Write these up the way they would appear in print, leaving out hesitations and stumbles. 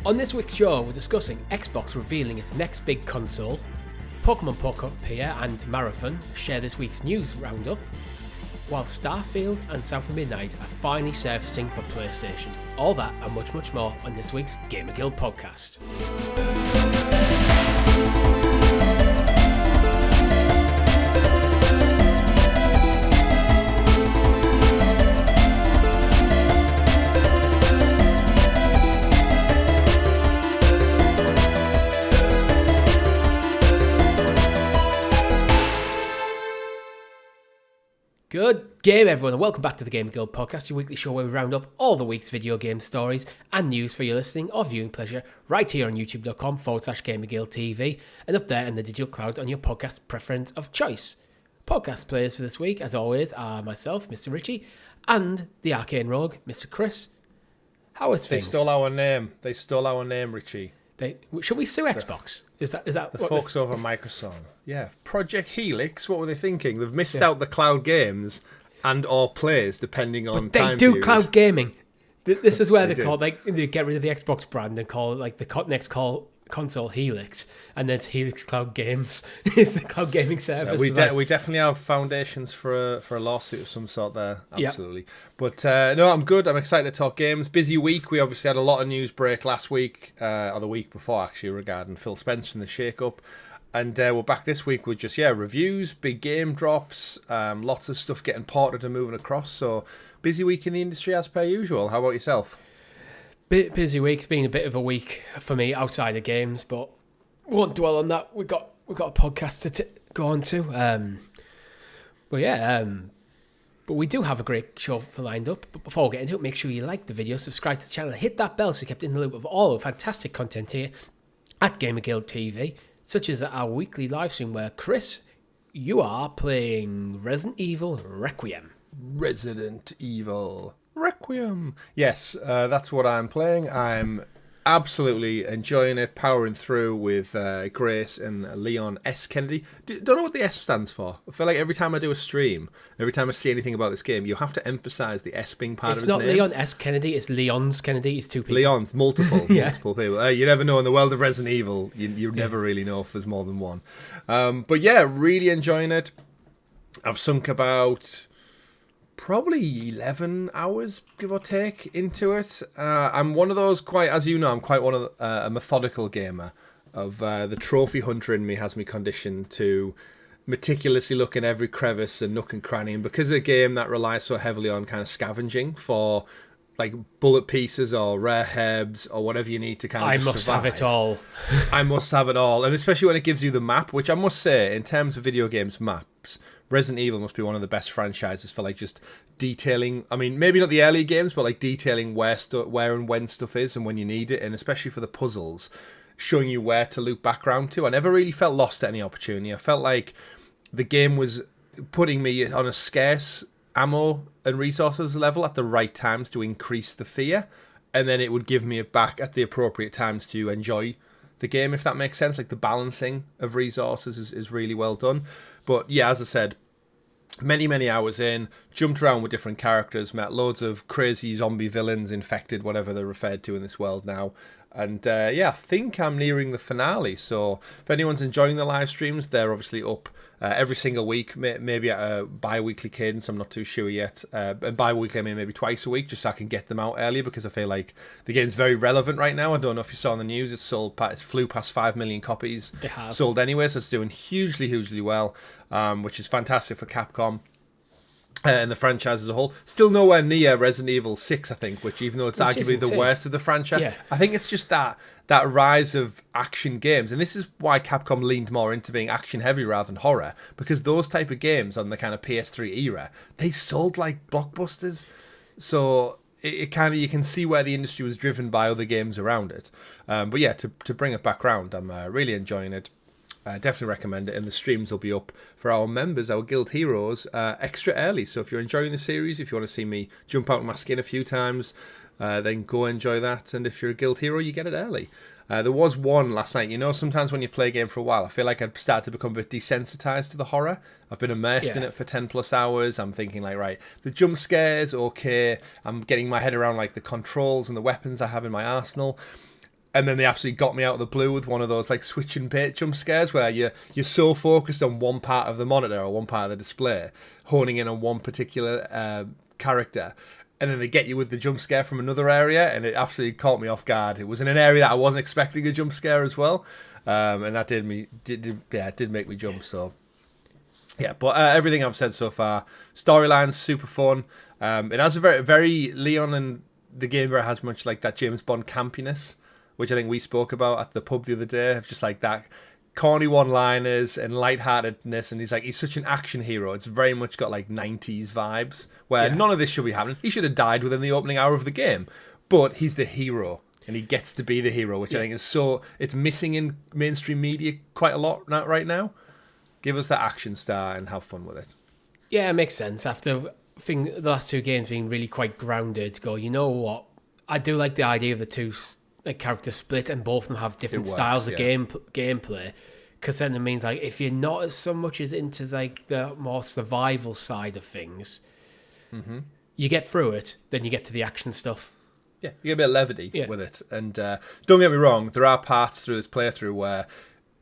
On this week's show, we're discussing Xbox revealing its next big console, Pokemon Pokopia and Marathon share this week's news roundup, while Starfield and South of Midnight are finally surfacing for PlayStation. All that and much, much more on this week's GamerGuild Podcast. Good game, everyone, and welcome back to the GamerGuild Podcast, your weekly show where we round up all the week's video game stories and news for your listening or viewing pleasure right here on youtube.com/GamerGuildTV and up there in the digital cloud on your podcast preference of choice. Podcast players for this week, as always, are myself, Mr. Richie, and the Arcane Rogue, Mr. Chris. How are things? They stole our name. Richie. Should we sue Xbox? Is that the folks over Microsoft? Yeah, Project Helix. What were they thinking? They've missed out the cloud games and or plays depending on. But they time do periods. Cloud gaming. This is where they get rid of the Xbox brand and call it like the next console Helix, and then it's Helix Cloud Games. It's the cloud gaming service. We definitely have foundations for a lawsuit of some sort there. Absolutely. Yep. But no, I'm good. I'm excited to talk games. Busy week. We obviously had a lot of news break last week, or the week before actually, regarding Phil Spencer and the shake-up. And we're back this week with just reviews, big game drops, lots of stuff getting ported and moving across. So busy week in the industry as per usual. How about yourself? Busy week. It's been a bit of a week for me outside of games, but we won't dwell on that. We've got a podcast to go on to. But we do have a great show lined up. But before we get into it, make sure you like the video, subscribe to the channel, and hit that bell so you're kept in the loop of all the fantastic content here at GamerGuildTV, such as our weekly live stream where, Chris, you are playing Resident Evil Requiem. Yes, that's what I'm playing. I'm absolutely enjoying it, powering through with Grace and Leon S. Kennedy. Don't know what the S stands for. I feel like every time I do a stream, every time I see anything about this game, you have to emphasise the S being part of his name. It's not Leon S. Kennedy, it's Leon's Kennedy. It's two people. Leon's, multiple people. You never know in the world of Resident Evil. You never really know if there's more than one. But yeah, really enjoying it. I've sunk about probably 11 hours, give or take, into it. I'm one of those I'm quite one of a methodical gamer. The trophy hunter in me has me conditioned to meticulously look in every crevice and nook and cranny. And because of a game that relies so heavily on kind of scavenging for like bullet pieces or rare herbs or whatever you need to kind of survive. Have it all. I must have it all. And especially when it gives you the map, which I must say, in terms of video games maps, Resident Evil must be one of the best franchises for like just detailing. I mean, maybe not the early games, but like detailing where and when stuff is and when you need it, and especially for the puzzles, showing you where to loop back around to. I never really felt lost at any opportunity. I felt like the game was putting me on a scarce ammo and resources level at the right times to increase the fear, and then it would give me it back at the appropriate times to enjoy the game, if that makes sense. Like the balancing of resources is really well done. But yeah, as I said, many hours in, jumped around with different characters, met loads of crazy zombie villains, infected, whatever they're referred to in this world now. And I think I'm nearing the finale. So if anyone's enjoying the live streams, they're obviously up every single week, maybe at a bi-weekly cadence. I'm not too sure yet. And bi-weekly, I mean maybe twice a week, just so I can get them out earlier, because I feel like the game's very relevant right now. I don't know if you saw in the news, it's flew past 5 million copies. It has. Sold anyway, so it's doing hugely well, which is fantastic for Capcom. And the franchise as a whole. Still nowhere near Resident Evil 6, I think, which even though it's arguably the worst of the franchise, I think it's just that rise of action games. And this is why Capcom leaned more into being action heavy rather than horror, because those type of games on the kind of PS3 era, they sold like blockbusters. So it kind of, you can see where the industry was driven by other games around it. But yeah, to bring it back round, I'm really enjoying it. Definitely recommend it, and the streams will be up for our members, our guild heroes, extra early. So if you're enjoying the series, if you want to see me jump out of my skin a few times, then go enjoy that. And if you're a guild hero, you get it early. There was one last night. You know, sometimes when you play a game for a while, I feel like I've started to become a bit desensitized to the horror. I've been immersed in it for 10 plus hours. I'm thinking like, right, the jump scares, okay. I'm getting my head around like the controls and the weapons I have in my arsenal. And then they absolutely got me out of the blue with one of those like switch and bait jump scares where you're so focused on one part of the monitor or one part of the display, honing in on one particular character, and then they get you with the jump scare from another area, and it absolutely caught me off guard. It was in an area that I wasn't expecting a jump scare as well, and that did make me jump. So yeah, but everything I've said so far, storyline's super fun. It has a very Leon and the game where it has much like that James Bond campiness, which I think we spoke about at the pub the other day, of just like that corny one-liners and lightheartedness, and he's such an action hero. It's very much got like 90s vibes, where none of this should be happening. He should have died within the opening hour of the game, but he's the hero, and he gets to be the hero, which I think is it's missing in mainstream media quite a lot right now. Give us that action star and have fun with it. Yeah, it makes sense. After the last two games being really quite grounded, go, you know what? I do like the idea of the two character split, and both of them have different styles of gameplay, because then it means like if you're not as so much as into like the more survival side of things, you get through it, then you get to the action stuff. Yeah, you get a bit of levity with it. And don't get me wrong, there are parts through this playthrough where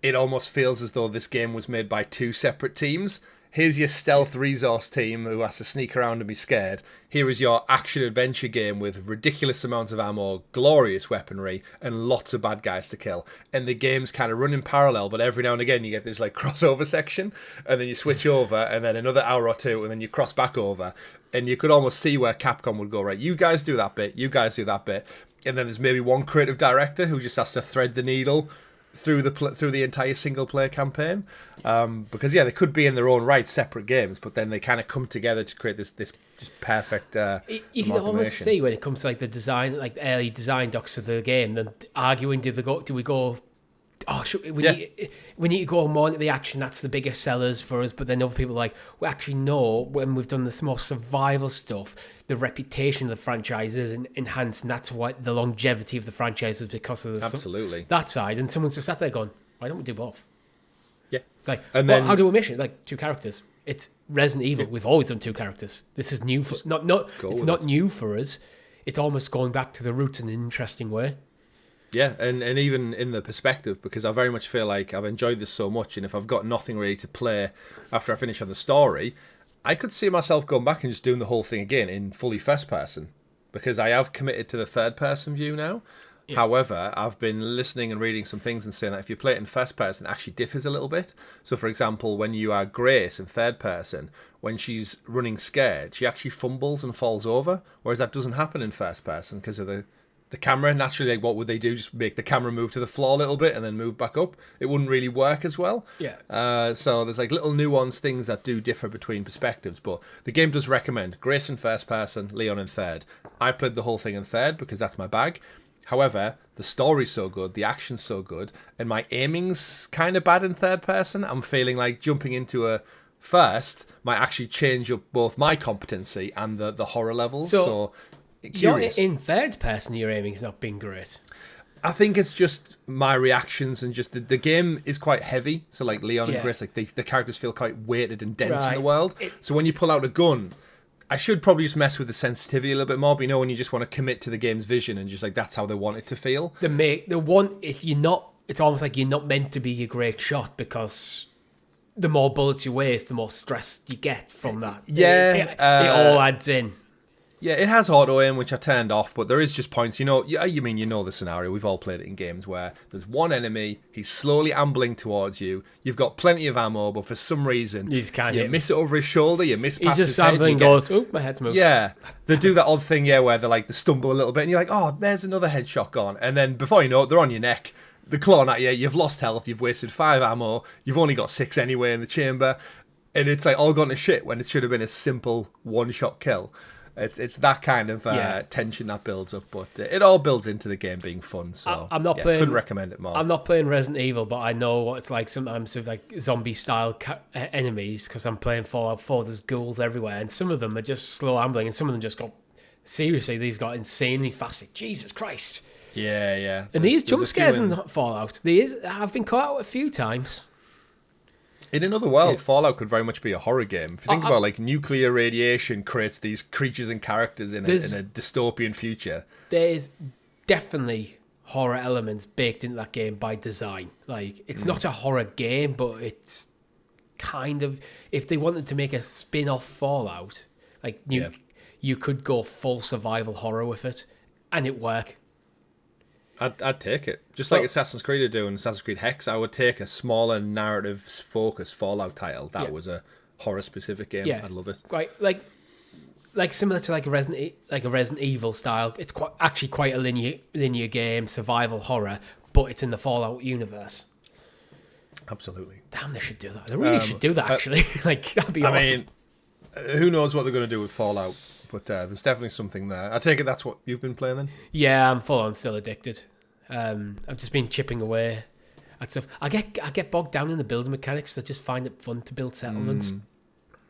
it almost feels as though this game was made by two separate teams. Here's your stealth resource team who has to sneak around and be scared. Here is your action-adventure game with ridiculous amounts of ammo, glorious weaponry, and lots of bad guys to kill. And the games kind of run in parallel, but every now and again you get this like crossover section, and then you switch over, and then another hour or two, and then you cross back over. And you could almost see where Capcom would go, right, you guys do that bit, you guys do that bit. And then there's maybe one creative director who just has to thread the needle through the entire single player campaign, because they could be in their own right separate games, but then they kind of come together to create this just perfect you can almost see when it comes to like the design, like the early design docs of the game, them arguing, do we go we need to go more into the action, that's the biggest sellers for us, but then other people are like, we actually know when we've done this more survival stuff, the reputation of the franchise is enhanced, and that's why the longevity of the franchise is because of that side. And someone's just sat there going, why don't we do both? Yeah, it's like, and then how do we mission like two characters? It's Resident Evil. We've always done two characters. This is new for it's not new for us. It's almost going back to the roots in an interesting way. Yeah, and even in the perspective, because I very much feel like I've enjoyed this so much, and if I've got nothing really to play after I finish on the story, I could see myself going back and just doing the whole thing again in fully first person, because I have committed to the third person view now. Yeah. However, I've been listening and reading some things and saying that if you play it in first person, it actually differs a little bit. So, for example, when you are Grace in third person, when she's running scared, she actually fumbles and falls over, whereas that doesn't happen in first person because of the camera. Naturally, like, what would they do? Just make the camera move to the floor a little bit and then move back up? It wouldn't really work as well. Yeah. So there's like little nuanced things that do differ between perspectives, but the game does recommend Grace in first person, Leon in third. I played the whole thing in third because that's my bag. However, the story's so good, the action's so good, and my aiming's kind of bad in third person. I'm feeling like jumping into a first might actually change up both my competency and the horror levels. So curious. You're in third person, your aiming's not been great. I think it's just my reactions and just the game is quite heavy. So like Leon and Grace, like the characters feel quite weighted and dense in the world. So when you pull out a gun, I should probably just mess with the sensitivity a little bit more. But when you just want to commit to the game's vision and just like that's how they want it to feel. It's almost like you're not meant to be a great shot, because the more bullets you waste, the more stress you get from that. It all adds in. Yeah, it has auto aim, which I turned off, but there is just points. You know the scenario. We've all played it in games where there's one enemy, he's slowly ambling towards you. You've got plenty of ammo, but for some reason you just can't hit him. Miss it over his shoulder. You miss past his head. He's just ambling, goes, "Oh, my head's moved." Yeah, they do that odd thing, where they stumble a little bit, and you're like, "Oh, there's another headshot gone," and then before you know it, they're on your neck. They're clawing at you. You've lost health. You've wasted 5 ammo. You've only got 6 anyway in the chamber, and it's like all gone to shit when it should have been a simple one-shot kill. It's that kind of tension that builds up, but it all builds into the game being fun. So I'm not playing. Couldn't recommend it more. I'm not playing Resident Evil, but I know what it's like sometimes with like zombie style enemies, because I'm playing Fallout 4. There's ghouls everywhere, and some of them are just slow ambling, and some of them just got these got insanely fast. Like, Jesus Christ! Yeah. And these jump scares in Fallout, have been caught out a few times. In another world, Fallout could very much be a horror game. If you think about like nuclear radiation creates these creatures and characters in a dystopian future. There's definitely horror elements baked into that game by design. Like, it's not a horror game, but it's kind of, if they wanted to make a spin-off Fallout, like you could go full survival horror with it, and it work. I'd take it. Just like Assassin's Creed are doing, Assassin's Creed Hex, I would take a smaller narrative-focused Fallout title that was a horror-specific game. I'd love it. Quite like similar to like a Resident Evil style. It's quite a linear game, survival horror, but it's in the Fallout universe. Absolutely. Damn, they should do that. They really should do that, actually. Like, that'd be awesome. I mean, who knows what they're going to do with Fallout, but there's definitely something there. I take it that's what you've been playing then? Yeah, I'm full on still addicted. I've just been chipping away at stuff. I get bogged down in the building mechanics. I just find it fun to build settlements.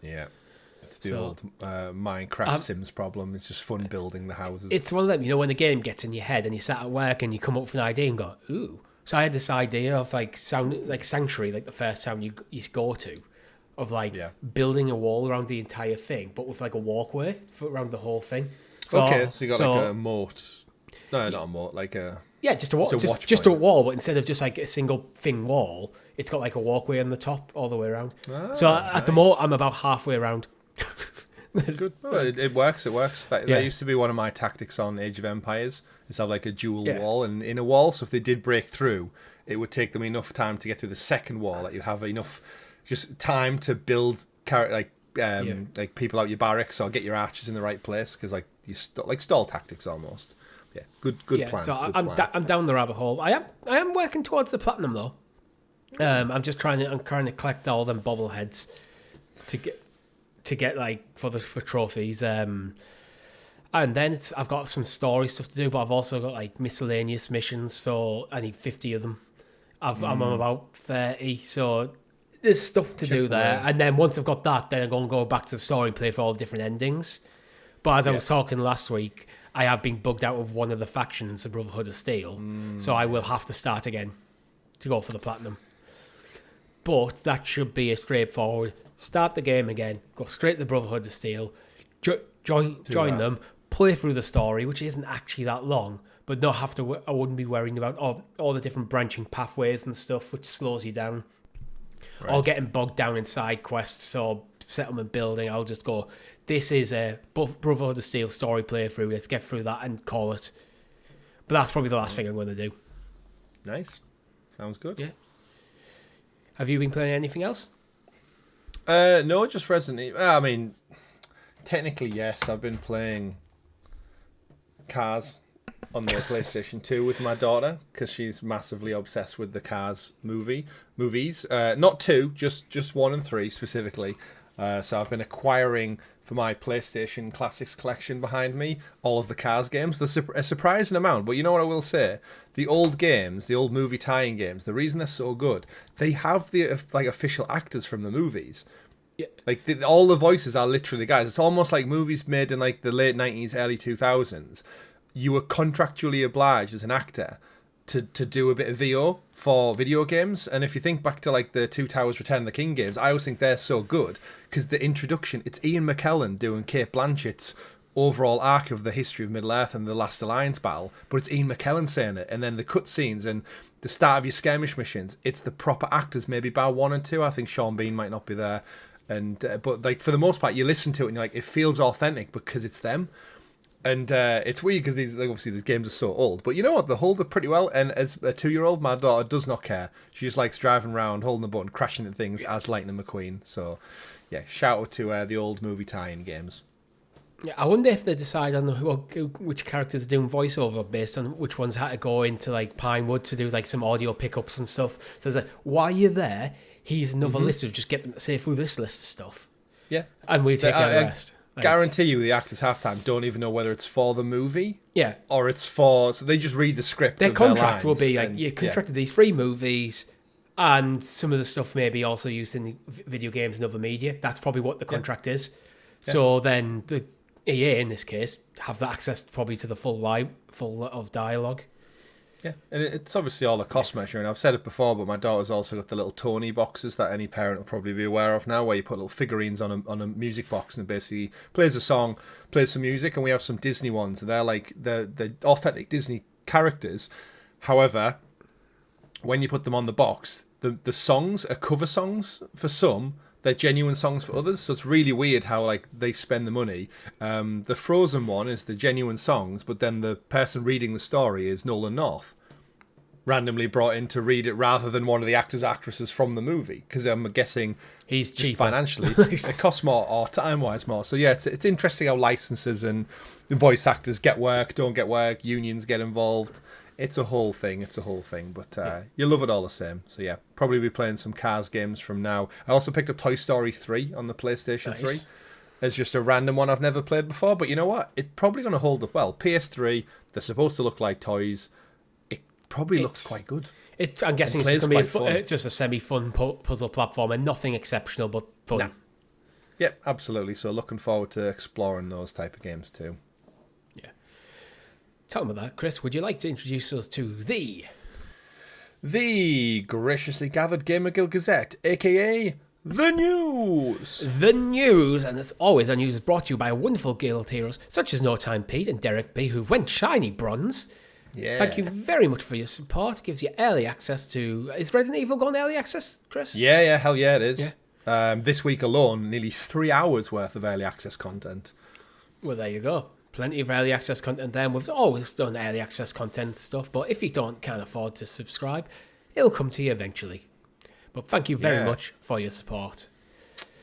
Yeah. It's the old Minecraft Sims problem. It's just fun building the houses. It's one of them, when the game gets in your head and you sat at work and you come up with an idea and go, ooh. So I had this idea of like Sanctuary, like the first town you go to, of building a wall around the entire thing, but with like a walkway around the whole thing. So you got like a moat. No, not a moat, like a... Yeah, just a wall. Just a wall, but instead of just like a single thing wall, it's got like a walkway on the top all the way around. At the moment, I'm about halfway around. Good. Well, it works. It works. That used to be one of my tactics on Age of Empires, is have like a dual wall and inner wall. So if they did break through, it would take them enough time to get through the second wall that you have enough just time to build like people out your barracks or get your archers in the right place, because like you like stall tactics almost. Yeah, good plan. So I'm down the rabbit hole. I am working towards the platinum though. I'm trying to collect all them bobbleheads to get like for trophies. And then I've got some story stuff to do, but I've also got like miscellaneous missions, so I need 50 of them. I'm on about 30, so there's stuff to do there. And then once I've got that, then I'm going to go back to the story and play for all the different endings. But as I was talking last week, I have been bugged out of one of the factions, the Brotherhood of Steel, so I will have to start again to go for the platinum. But that should be a straightforward, start the game again, go straight to the Brotherhood of Steel, join them, play through the story, which isn't actually that long, but not have to. I wouldn't be worrying about all the different branching pathways and stuff, which slows you down. Right. Or getting bogged down in side quests or settlement building. I'll just go, this is a Brotherhood of Steel story playthrough, let's get through that and call it. But that's probably the last thing I'm going to do. Nice. Sounds good. Yeah. Have you been playing anything else? No, just Resident Evil. I mean, technically, yes. I've been playing Cars on the PlayStation 2 with my daughter, because she's massively obsessed with the Cars movies. Not 2, just 1 and 3 specifically. So I've been acquiring for my PlayStation Classics collection behind me all of the Cars games. There's a surprising amount, but you know what I will say? The old games, the old movie tie-in games, the reason they're so good, they have the like official actors from the movies. Yeah. Like all the voices are literally guys. It's almost like movies made in like the late 90s, early 2000s. You were contractually obliged as an actor to do a bit of VO for video games. And if you think back to like the Two Towers Return of the King games, I always think they're so good because the introduction, it's Ian McKellen doing Cate Blanchett's overall arc of the history of Middle-earth and the Last Alliance battle, but it's Ian McKellen saying it. And then the cutscenes and the start of your skirmish missions, it's the proper actors, maybe bar 1 and 2. I think Sean Bean might not be there. And but like for the most part, you listen to it and you're like, it feels authentic because it's them. And it's weird because these games are so old. But you know what? They hold up pretty well. And as a 2-year-old, my daughter does not care. She just likes driving around, holding the button, crashing into things as Lightning McQueen. So, yeah, shout out to the old movie tie-in games. Yeah, I wonder if they decide on which characters are doing voiceover based on which ones had to go into like Pinewood to do like some audio pickups and stuff. So it's like, while you're there, here's another list of just get them to say through this list of stuff. Yeah. And we take care of the rest. Guarantee you the actors halftime don't even know whether it's for the movie or it's for... So they just read the script. Their contract will be like, you contracted these 3 movies and some of the stuff may be also used in video games and other media. That's probably what the contract is. Yeah. So then the EA, in this case, have that access probably to the full of dialogue. Yeah, and it's obviously all a cost measure, and I've said it before, but my daughter's also got the little Tony boxes that any parent will probably be aware of now, where you put little figurines on a music box and it basically plays a song, plays some music, and we have some Disney ones, and they're like the authentic Disney characters, However, when you put them on the box, the songs are cover songs for some. They're genuine songs for others, so it's really weird how like they spend the money. The Frozen one is the genuine songs, but then the person reading the story is Nolan North, randomly brought in to read it rather than one of the actors or actresses from the movie, because I'm guessing he's cheap financially. It costs more or time-wise more. So yeah, it's interesting how licenses and voice actors get work, don't get work, unions get involved. It's a whole thing. But you'll love it all the same. So yeah, probably be playing some Cars games from now. I also picked up Toy Story 3 on the PlayStation 3. It's just a random one I've never played before, but you know what? It's probably going to hold up well. PS3, they're supposed to look like toys. It probably looks quite good. I'm guessing it's just going to be just a semi-fun puzzle platform and nothing exceptional, but fun. Nah. Yep, absolutely. So looking forward to exploring those type of games too. Talking about that, Chris, would you like to introduce us to the graciously gathered Gamer Guild Gazette, aka the news? The news, and as always, our news is brought to you by wonderful guild heroes such as No Time Pete and Derek B, who've went shiny bronze. Yeah. Thank you very much for your support. It gives you early access to... Is Resident Evil gone early access, Chris? Yeah, hell yeah, it is. Yeah. This week alone, nearly 3 hours worth of early access content. Well, there you go. Plenty of early access content there. We've always done early access content stuff, but if you can't afford to subscribe, it'll come to you eventually. But thank you very much for your support.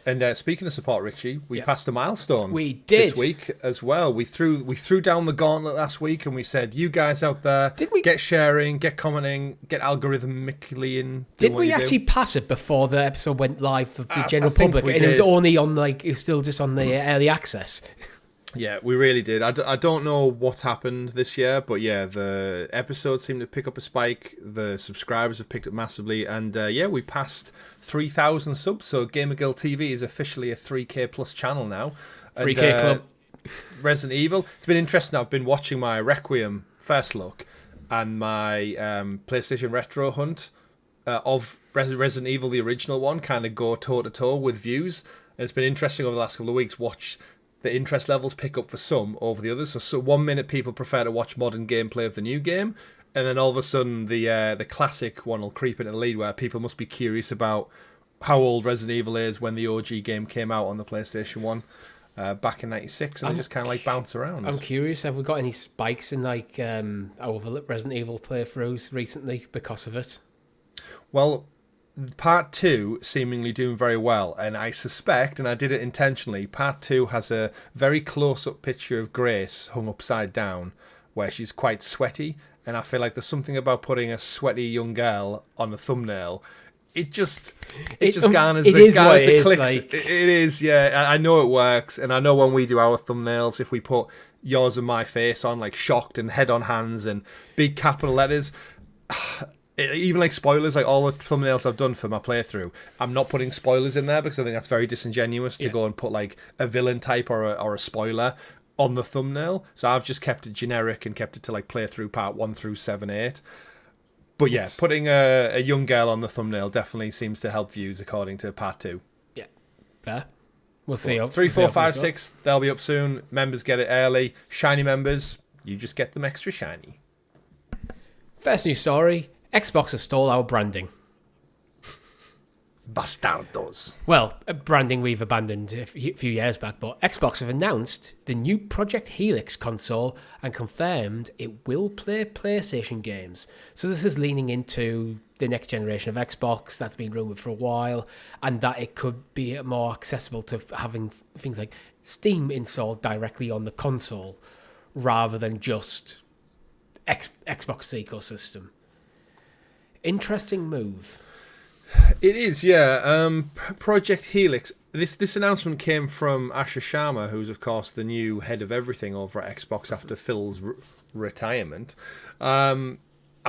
And speaking of support, Richie, we passed a milestone. We did this week as well. We threw down the gauntlet last week, and we said, "You guys out there, get sharing, get commenting, get algorithmically in." Did we actually pass it before the episode went live for the general public? And it was only on it's still just on the early access. Yeah, we really did. I don't know what happened this year, but yeah, the episodes seem to pick up a spike. The subscribers have picked up massively, and we passed 3,000 subs. So GamerGuildTV is officially a 3K plus channel now. 3K club. Resident Evil. It's been interesting. I've been watching my Requiem first look and my PlayStation Retro Hunt of Resident Evil, the original one, kind of go toe to toe with views. And it's been interesting over the last couple of weeks. Watch the interest levels pick up for some over the others. So 1 minute people prefer to watch modern gameplay of the new game, and then all of a sudden the classic one will creep into the lead, where people must be curious about how old Resident Evil is when the OG game came out on the PlayStation 1 back in '96, and they just kind of like bounce around. I'm curious, have we got any spikes in our Resident Evil playthroughs recently because of it? Well, Part 2 seemingly doing very well, and I suspect, and I did it intentionally, Part 2 has a very close-up picture of Grace hung upside down, where she's quite sweaty, and I feel like there's something about putting a sweaty young girl on a thumbnail. It just garners the clicks. It is, yeah. I know it works, and I know when we do our thumbnails, if we put yours and my face on, like shocked and head on hands and big capital letters... Even like spoilers, like all the thumbnails I've done for my playthrough, I'm not putting spoilers in there because I think that's very disingenuous to go and put like a villain type or a spoiler on the thumbnail. So I've just kept it generic and kept it to like playthrough part 1 through 7, 8. But yeah, putting a young girl on the thumbnail definitely seems to help views according to part 2. Yeah, fair. We'll see. 3, 4, 5, 6, they'll be up soon. Members get it early. Shiny members, you just get them extra shiny. First news story. Xbox have stole our branding. Bastardos. Well, branding we've abandoned a few years back, but Xbox have announced the new Project Helix console and confirmed it will play PlayStation games. So this is leaning into the next generation of Xbox that's been rumoured for a while, and that it could be more accessible to having things like Steam installed directly on the console rather than just Xbox ecosystem. Interesting move. It is, yeah. Project Helix. This announcement came from Asher Sharma, who's of course the new head of everything over at Xbox after Phil's retirement. I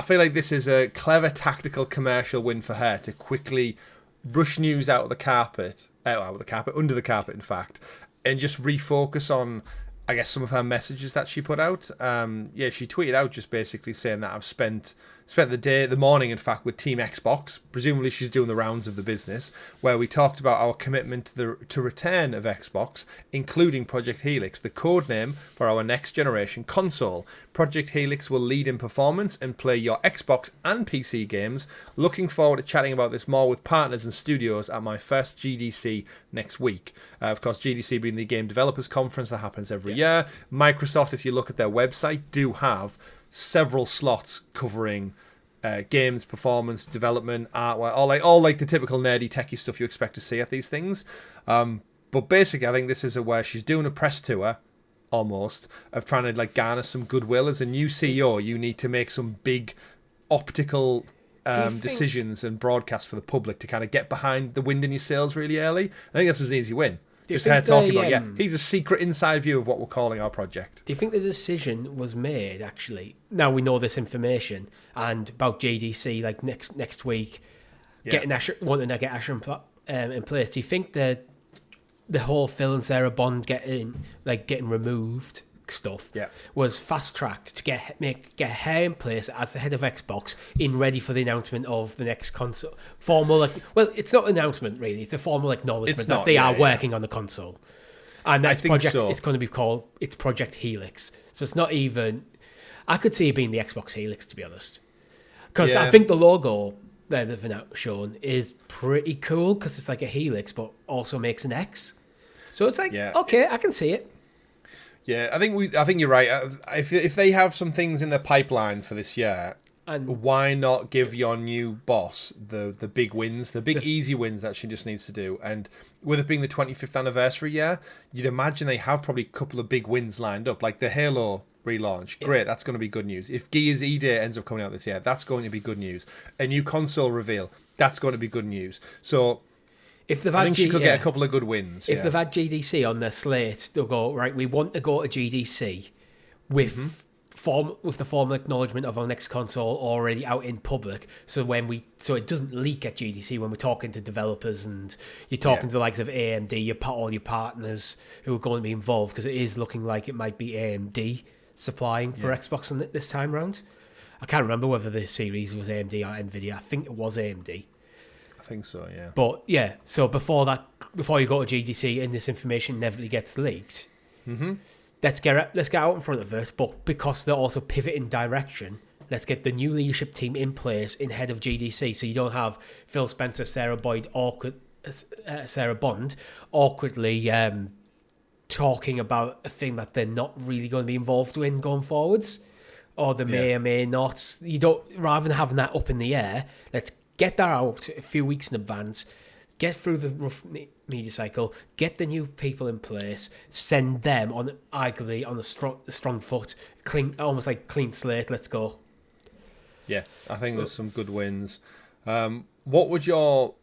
feel like this is a clever tactical commercial win for her to quickly brush news under the carpet, in fact, and just refocus on I guess some of her messages that she put out. She tweeted out just basically saying that I've spent the morning, in fact, with Team Xbox. Presumably she's doing the rounds of the business, where we talked about our commitment to return of Xbox, including Project Helix, the code name for our next generation console. Project Helix will lead in performance and play your Xbox and PC games. Looking forward to chatting about this more with partners and studios at my first GDC next week. Of course, GDC being the Game Developers Conference that happens every year. Microsoft, if you look at their website, do have several slots covering games, performance, development, artwork, all the typical nerdy techie stuff you expect to see at these things. But basically, I think this is where she's doing a press tour, almost, of trying to garner some goodwill. As a new CEO, you need to make some big optical decisions and broadcasts for the public to kind of get behind the wind in your sails really early. I think this is an easy win. Just her talking about, he's a secret inside view of what we're calling our project. Do you think the decision was made, actually, now we know this information, and about GDC, next week, wanting to get Asher in place? Do you think that the whole Phil and Sarah Bond getting removed stuff was fast-tracked to get her in place as the head of Xbox ready for the announcement of the next console? It's not an announcement really, it's a formal acknowledgement that they are working on the console, and that project it's going to be called Project Helix. So it's not even, I could see it being the Xbox Helix, to be honest, because I think the logo that they've now shown is pretty cool, because it's like a helix but also makes an X, so it's okay, I can see it. Yeah, I think you're right. If they have some things in the pipeline for this year, why not give your new boss the big wins, the big easy wins that she just needs to do? And with it being the 25th anniversary year, you'd imagine they have probably a couple of big wins lined up, like the Halo relaunch. Great, that's going to be good news. If Gears E-Day ends up coming out this year, that's going to be good news. A new console reveal, that's going to be good news. So I think she could get a couple of good wins. If they've had GDC on their slate, they'll go, right, we want to go to GDC with the formal acknowledgement of our next console already out in public, so it doesn't leak at GDC when we're talking to developers and you're talking to the likes of AMD, all your partners who are going to be involved, because it is looking like it might be AMD supplying for Xbox this time round. I can't remember whether the series was AMD or Nvidia. I think it was AMD. I think so, yeah. But yeah, so before you go to GDC and this information inevitably gets leaked, let's get out in front of it. But because they're also pivoting direction, let's get the new leadership team in place in head of GDC, so you don't have Phil Spencer, Sarah Bond awkwardly talking about a thing that they're not really going to be involved in going forwards, or they may or may not. You don't, rather than having that up in the air, let's get that out a few weeks in advance, get through the rough media cycle, get the new people in place, send them on arguably on a strong foot, almost like clean slate. Let's go. Yeah, I think there's some good wins. What would your,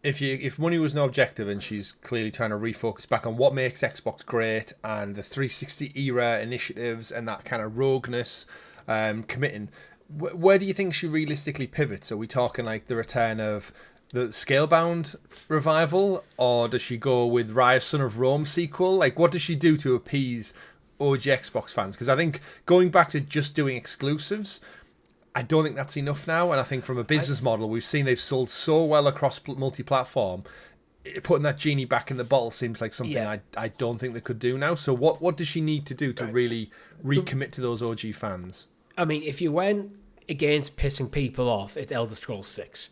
if money was no objective and she's clearly trying to refocus back on what makes Xbox great and the 360 era initiatives and that kind of rogueness, committing, where do you think she realistically pivots? Are we talking like the return of the Scalebound revival, or does she go with Rise Son of Rome sequel? Like, what does she do to appease OG Xbox fans? Because I think going back to just doing exclusives, I don't think that's enough now. And I think from a business model, we've seen they've sold so well across multi-platform. Putting that genie back in the bottle seems like something I don't think they could do now. So what does she need to do to really recommit to those OG fans? I mean, if you went against pissing people off, it's Elder Scrolls 6.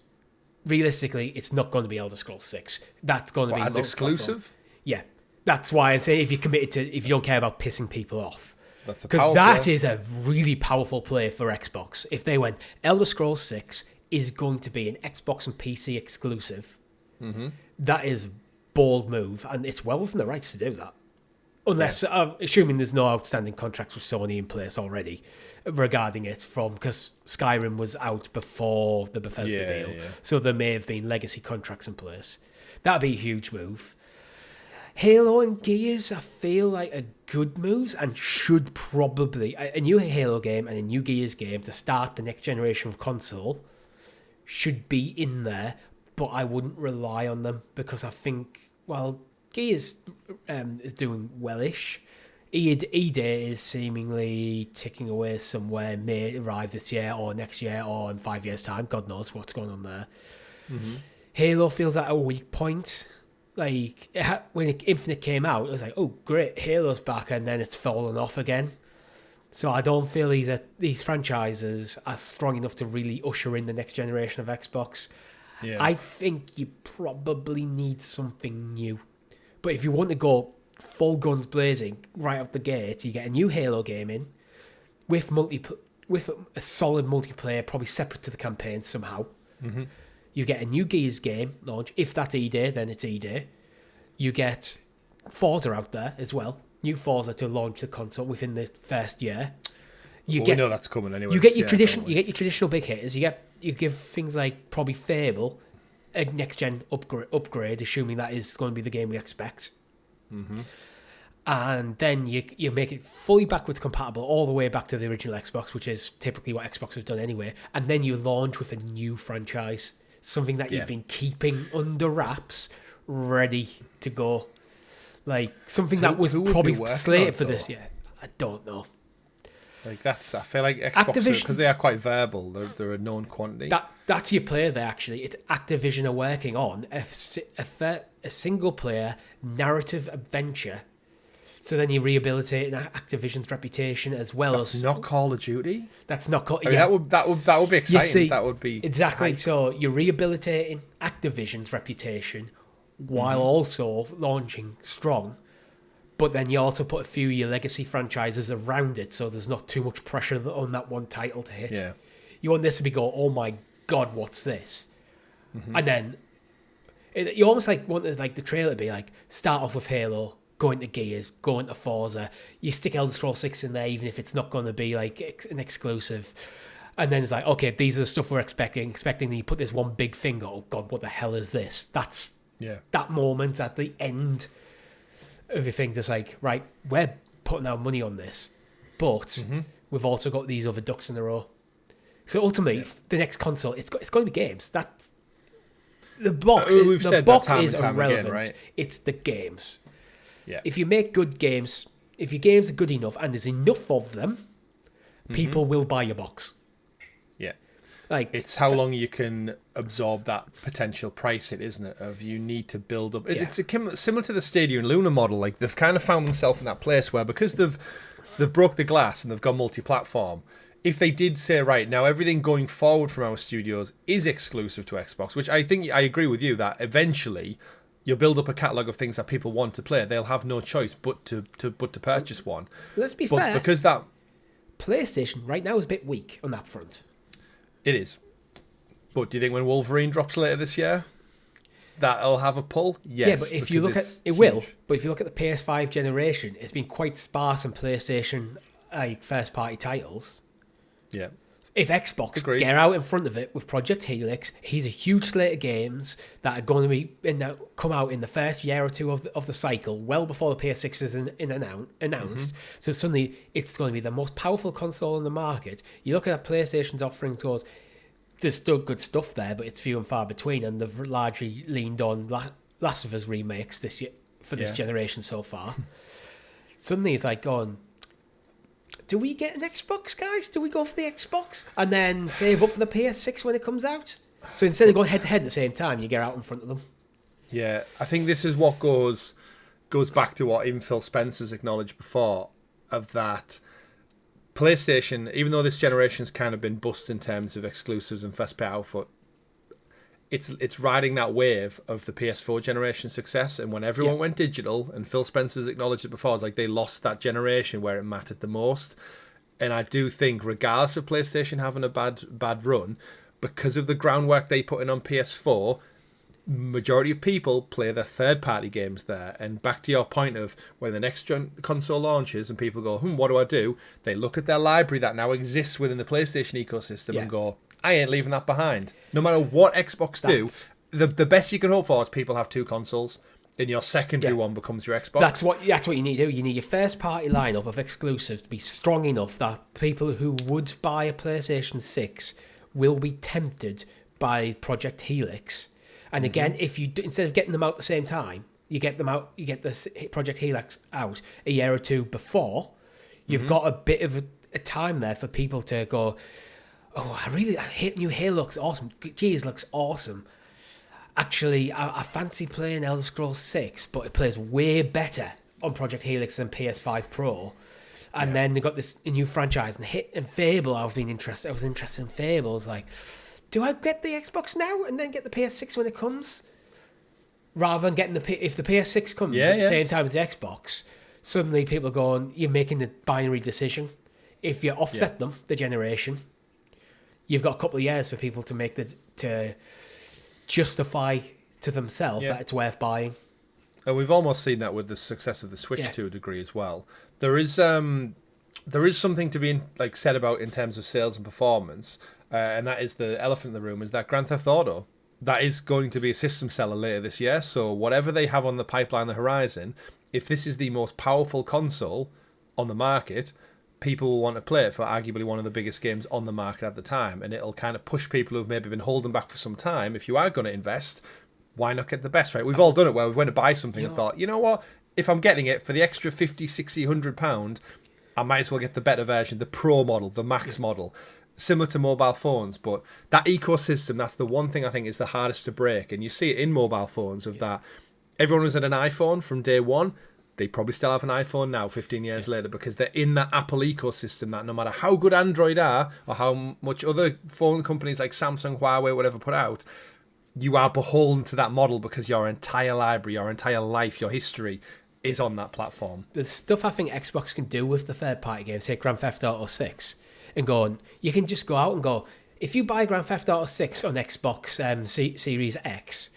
Realistically, it's not going to be Elder Scrolls 6. That's going to be as exclusive. Yeah, that's why I say if you don't care about pissing people off, because that is a really powerful play for Xbox. If they went, Elder Scrolls 6 is going to be an Xbox and PC exclusive, that is a bold move, and it's well within the rights to do that. Unless, assuming there's no outstanding contracts with Sony in place already regarding it, because Skyrim was out before the Bethesda deal, so there may have been legacy contracts in place. That'd be a huge move. Halo and Gears, I feel like are good moves and should probably, a new Halo game and a new Gears game to start the next generation of console should be in there, but I wouldn't rely on them, because I think, well, Gears is doing wellish. E-Day is seemingly ticking away somewhere, may arrive this year or next year or in 5 years' time. God knows what's going on there. Mm-hmm. Halo feels at a weak point. Like, when Infinite came out, it was like, oh, great, Halo's back, and then it's fallen off again. So I don't feel these franchises are strong enough to really usher in the next generation of Xbox. Yeah. I think you probably need something new. But if you want to go full guns blazing right out the gate, you get a new Halo game in with a solid multiplayer, probably separate to the campaign somehow. Mm-hmm. You get a new Gears game launch. If that's E-Day, then it's E-Day. You get Forza out there as well. New Forza to launch the console within the first year. We know that's coming anyway. You get your traditional big hitters. You give things like probably Fable a next gen upgrade, assuming that is going to be the game we expect. Mm-hmm. And then you make it fully backwards compatible all the way back to the original Xbox, which is typically what Xbox have done anyway. And then you launch with a new franchise, something that you've been keeping under wraps, ready to go. Like something that was probably slated for this year. I don't know. Like I feel like Xbox, because they are quite verbal, they're a known quantity. That's your player there, actually. It's Activision are working on a single player narrative adventure. So then you rehabilitate Activision's reputation as well as... That's not Call of Duty? That's not Call... Yeah. That would be exciting. See, that would be... Exactly. Hype. So you're rehabilitating Activision's reputation while also launching strong. But then you also put a few of your legacy franchises around it, so there's not too much pressure on that one title to hit. Yeah. You want this to be oh my God, what's this? Mm-hmm. And then you almost want the trailer to be start off with Halo, go into Gears, go into Forza. You stick Elder Scrolls 6 in there, even if it's not going to be an exclusive. And then it's okay, these are the stuff we're expecting that you put this one big thing, oh God, what the hell is this? That's that moment at the end of your thing, just right, we're putting our money on this, but we've also got these other ducks in a row. So ultimately, the next console, it's going to be games. That's the box. The box is irrelevant. Again, right? It's the games. Yeah. If you make good games, if your games are good enough and there's enough of them, people will buy your box. Yeah. It's how long you can absorb that potential price hit, isn't it? Of you need to build up. It's similar to the Stadia and Luna model. They've kind of found themselves in that place where because they've broke the glass and they've gone multi-platform. If they did say, right, now everything going forward from our studios is exclusive to Xbox, which I think I agree with you that eventually you'll build up a catalogue of things that people want to play. They'll have no choice but to purchase one. Let's be fair. Because that PlayStation right now is a bit weak on that front. It is. But do you think when Wolverine drops later this year, that'll have a pull? Yes. Yeah, but if you look at it, will. But if you look at the PS5 generation, it's been quite sparse on PlayStation first-party titles. Yeah. If Xbox get out in front of it with Project Helix, he's a huge slate of games that are going to be come out in the first year or two of the cycle, well before the PS6 is announced. So suddenly it's going to be the most powerful console in the market. You look at PlayStation's offerings, there's still good stuff there, but it's few and far between, and they've largely leaned on Last of Us remakes this year for this generation so far. Suddenly it's going, do we get an Xbox, guys? Do we go for the Xbox and then save up for the PS6 when it comes out? So instead of going head-to-head at the same time, you get out in front of them. Yeah, I think this is what goes back to what even Phil Spencer's acknowledged before, of that PlayStation, even though this generation's kind of been bust in terms of exclusives and first-party output, it's riding that wave of the PS4 generation success. And when everyone went digital, and Phil Spencer's acknowledged it before, it's they lost that generation where it mattered the most. And I do think, regardless of PlayStation having a bad run, because of the groundwork they put in on PS4, majority of people play their third-party games there. And back to your point of when the next console launches and people go, what do I do? They look at their library that now exists within the PlayStation ecosystem and go, I ain't leaving that behind. No matter what Xbox do, the best you can hope for is people have two consoles, and your secondary one becomes your Xbox. That's what you need to do. You need your first party lineup of exclusives to be strong enough that people who would buy a PlayStation 6 will be tempted by Project Helix. And again, if you instead of getting them out at the same time, you get them out, you get this Project Helix out a year or two before, you've got a bit of a time there for people to go, oh, I hate new Halo, looks awesome. Geez, looks awesome. Actually, I fancy playing Elder Scrolls 6, but it plays way better on Project Helix than PS5 Pro. And then they got this new franchise, and Fable, I was interested in Fable. I was like, do I get the Xbox now and then get the PS6 when it comes? Rather than getting if the PS6 comes at the same time as the Xbox, suddenly people are going, you're making the binary decision. If you offset them, the generation, you've got a couple of years for people to make to justify to themselves that it's worth buying. And we've almost seen that with the success of the Switch to a degree as well. There is something to be said about in terms of sales and performance, and that is the elephant in the room, is that Grand Theft Auto, that is going to be a system seller later this year. So whatever they have on the pipeline, the horizon, if this is the most powerful console on the market, people will want to play it for arguably one of the biggest games on the market at the time, and it'll kind of push people who've maybe been holding back for some time. If you are going to invest, why not get the best, right? We've all done it where we went to buy something and thought, you know what, if I'm getting it for the extra 50, 60, £100, I might as well get the better version, the Pro model, the Max model, similar to mobile phones. But that ecosystem, that's the one thing I think is the hardest to break. And you see it in mobile phones of that. Everyone was at an iPhone from day one. They probably still have an iPhone now, 15 years later, because they're in that Apple ecosystem that no matter how good Android are or how much other phone companies like Samsung, Huawei, whatever put out, you are beholden to that model because your entire library, your entire life, your history is on that platform. There's stuff I think Xbox can do with the third-party games, say Grand Theft Auto 6, and go, you can just go out and go, if you buy Grand Theft Auto 6 on Xbox Series X,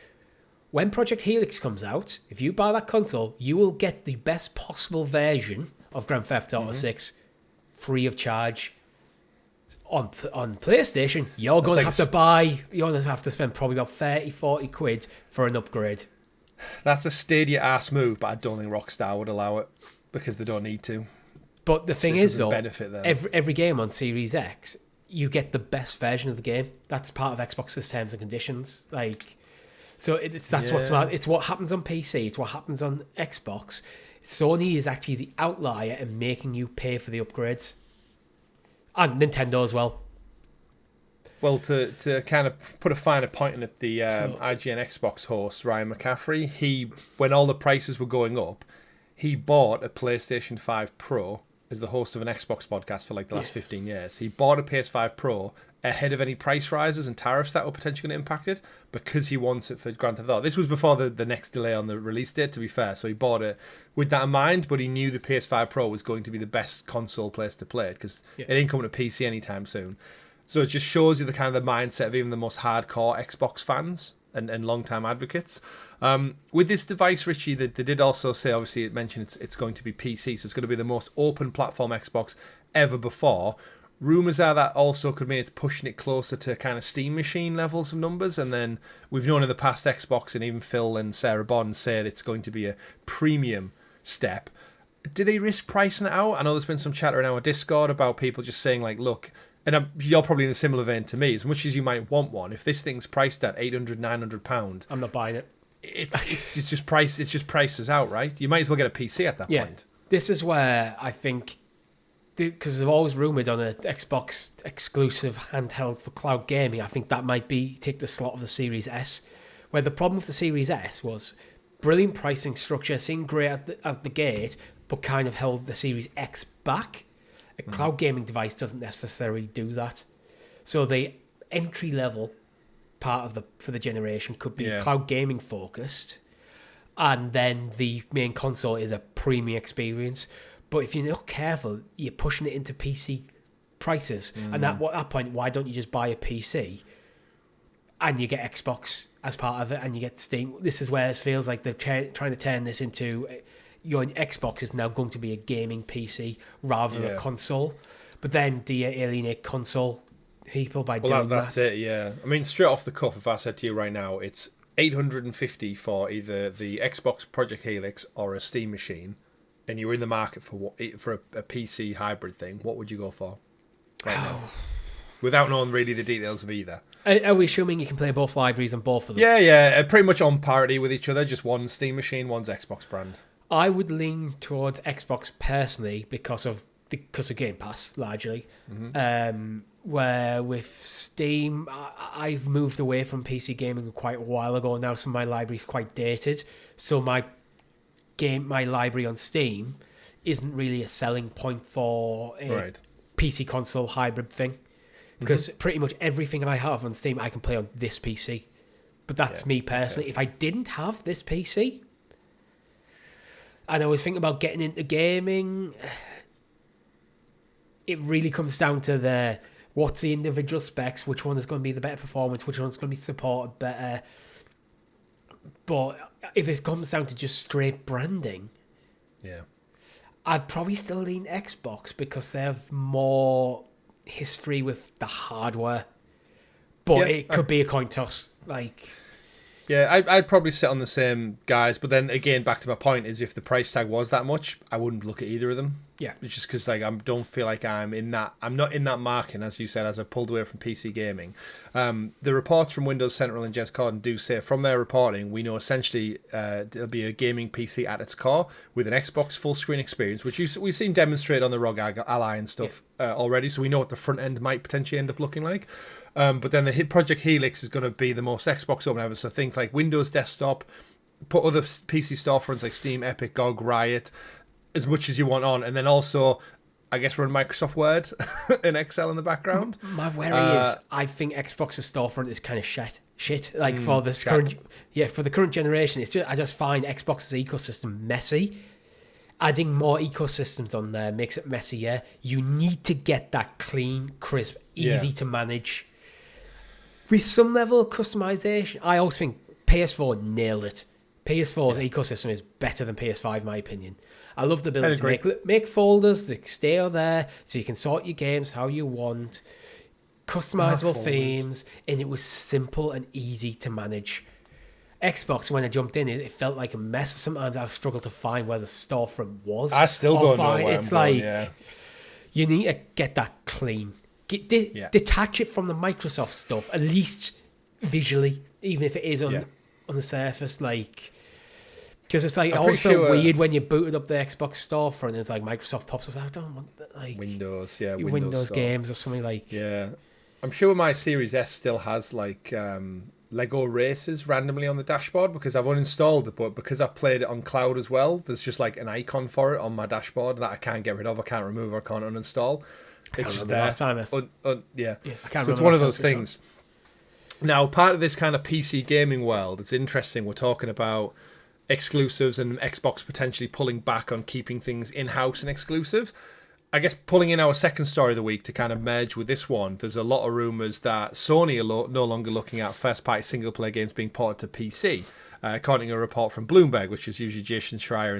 when Project Helix comes out, if you buy that console, you will get the best possible version of Grand Theft Auto 6 free of charge. On PlayStation, you're going to have to spend probably about 30, 40 quid for an upgrade. That's a Stadia ass move, but I don't think Rockstar would allow it because they don't need to. But the thing is, though, every game on Series X, you get the best version of the game. That's part of Xbox's terms and conditions. It's what happens on PC. It's what happens on Xbox. Sony is actually the outlier in making you pay for the upgrades. And Nintendo as well. Well, to kind of put a finer point on it, the IGN Xbox host, Ryan McCaffrey, when all the prices were going up, he bought a PlayStation 5 Pro as the host of an Xbox podcast for the last 15 years. He bought a PS5 Pro ahead of any price rises and tariffs that were potentially going to impact it because he wants it for Grand Theft Auto. This was before the next delay on the release date, to be fair, so he bought it with that in mind, but he knew the PS5 Pro was going to be the best console place to play it because it ain't coming to PC anytime soon. So it just shows you the kind of the mindset of even the most hardcore Xbox fans and long-time advocates. With this device, Richie, they did also say, obviously it mentioned it's going to be PC, so it's going to be the most open platform Xbox ever before. Rumours are that also could mean it's pushing it closer to kind of Steam Machine levels of numbers, and then we've known in the past Xbox and even Phil and Sarah Bond said it's going to be a premium step. Do they risk pricing it out? I know there's been some chatter in our Discord about people just saying look, and you're probably in a similar vein to me, as much as you might want one, if this thing's priced at £800, £900, I'm not buying it. It's just prices out, right? You might as well get a PC at that point. This is where I think, because they've always rumoured on an Xbox exclusive handheld for cloud gaming, I think that might take the slot of the Series S, where the problem with the Series S was brilliant pricing structure, seemed great at the gate, but kind of held the Series X back. A cloud gaming device doesn't necessarily do that. So the entry level part for the generation could be cloud gaming focused, and then the main console is a premium experience. But if you're not careful, you're pushing it into PC prices. And at that point, why don't you just buy a PC and you get Xbox as part of it and you get Steam? This is where it feels like they're trying to turn this into your Xbox is now going to be a gaming PC rather than a console. But then do you alienate console people by doing that? That's it, yeah. I mean, straight off the cuff, if I said to you right now, it's $850 for either the Xbox Project Helix or a Steam machine, and you're in the market for a PC hybrid thing, what would you go for right now? without knowing really the details of either. Are we assuming you can play both libraries on both of them? Yeah, pretty much on parity with each other. Just one's Steam machine, one's Xbox brand. I would lean towards Xbox personally because of Game Pass largely. Where with Steam, I've moved away from PC gaming quite a while ago now, so my library's quite dated. So my library on Steam isn't really a selling point for a PC console hybrid thing, because pretty much everything I have on Steam I can play on this PC. But that's me personally. If I didn't have this PC, and I was thinking about getting into gaming, it really comes down to what's the individual specs, which one is going to be the better performance, which one's going to be supported better. But if it comes down to just straight branding, I'd probably still lean Xbox because they have more history with the hardware. But it could be a coin toss. Yeah, I'd probably sit on the same guys, but then again, back to my point, is if the price tag was that much, I wouldn't look at either of them. Yeah, it's just because I don't feel like I'm not in that market, as you said, as I've pulled away from PC gaming. The reports from Windows Central and Jez Corden do say, from their reporting, we know essentially there'll be a gaming PC at its core with an Xbox full screen experience, which we've seen demonstrated on the ROG Ally and stuff already, so we know what the front end might potentially end up looking like. But then the Project Helix is going to be the most Xbox open ever. So think like Windows Desktop, put other PC storefronts like Steam, Epic, GOG, Riot, as much as you want on. And then also, I guess, run Microsoft Word and Excel in the background. My worry is, I think Xbox's storefront is kind of shit. Like for this for the current generation, I just find Xbox's ecosystem messy. Adding more ecosystems on there makes it messier. You need to get that clean, crisp, easy to manage. With some level of customization, I always think PS4 nailed it. PS4's ecosystem is better than PS5, in my opinion. I love the ability to make folders that stay there so you can sort your games how you want, customizable themes, and it was simple and easy to manage. Xbox, when I jumped in, it felt like a mess. Sometimes I struggled to find where the storefront was. I still don't know where it's you need to get that clean. Detach it from the Microsoft stuff, at least visually, even if it is on the surface. Because it's I always felt weird when you booted up the Xbox storefront and it's like Microsoft pops up. I don't want Windows, Windows games or something like. Yeah, I'm sure my Series S still has Lego races randomly on the dashboard because I've uninstalled it, but because I've played it on cloud as well, there's just an icon for it on my dashboard that I can't get rid of, I can't remove, or I can't uninstall. It's just there. Last time I can't so it's one of those things. Now, part of this kind of PC gaming world, it's interesting. We're talking about exclusives and Xbox potentially pulling back on keeping things in-house and exclusive. I guess pulling in our second story of the week to kind of merge with this one, there's a lot of rumours that Sony are no longer looking at first-party single-player games being ported to PC. According to a report from Bloomberg, which is usually Jason Schreier,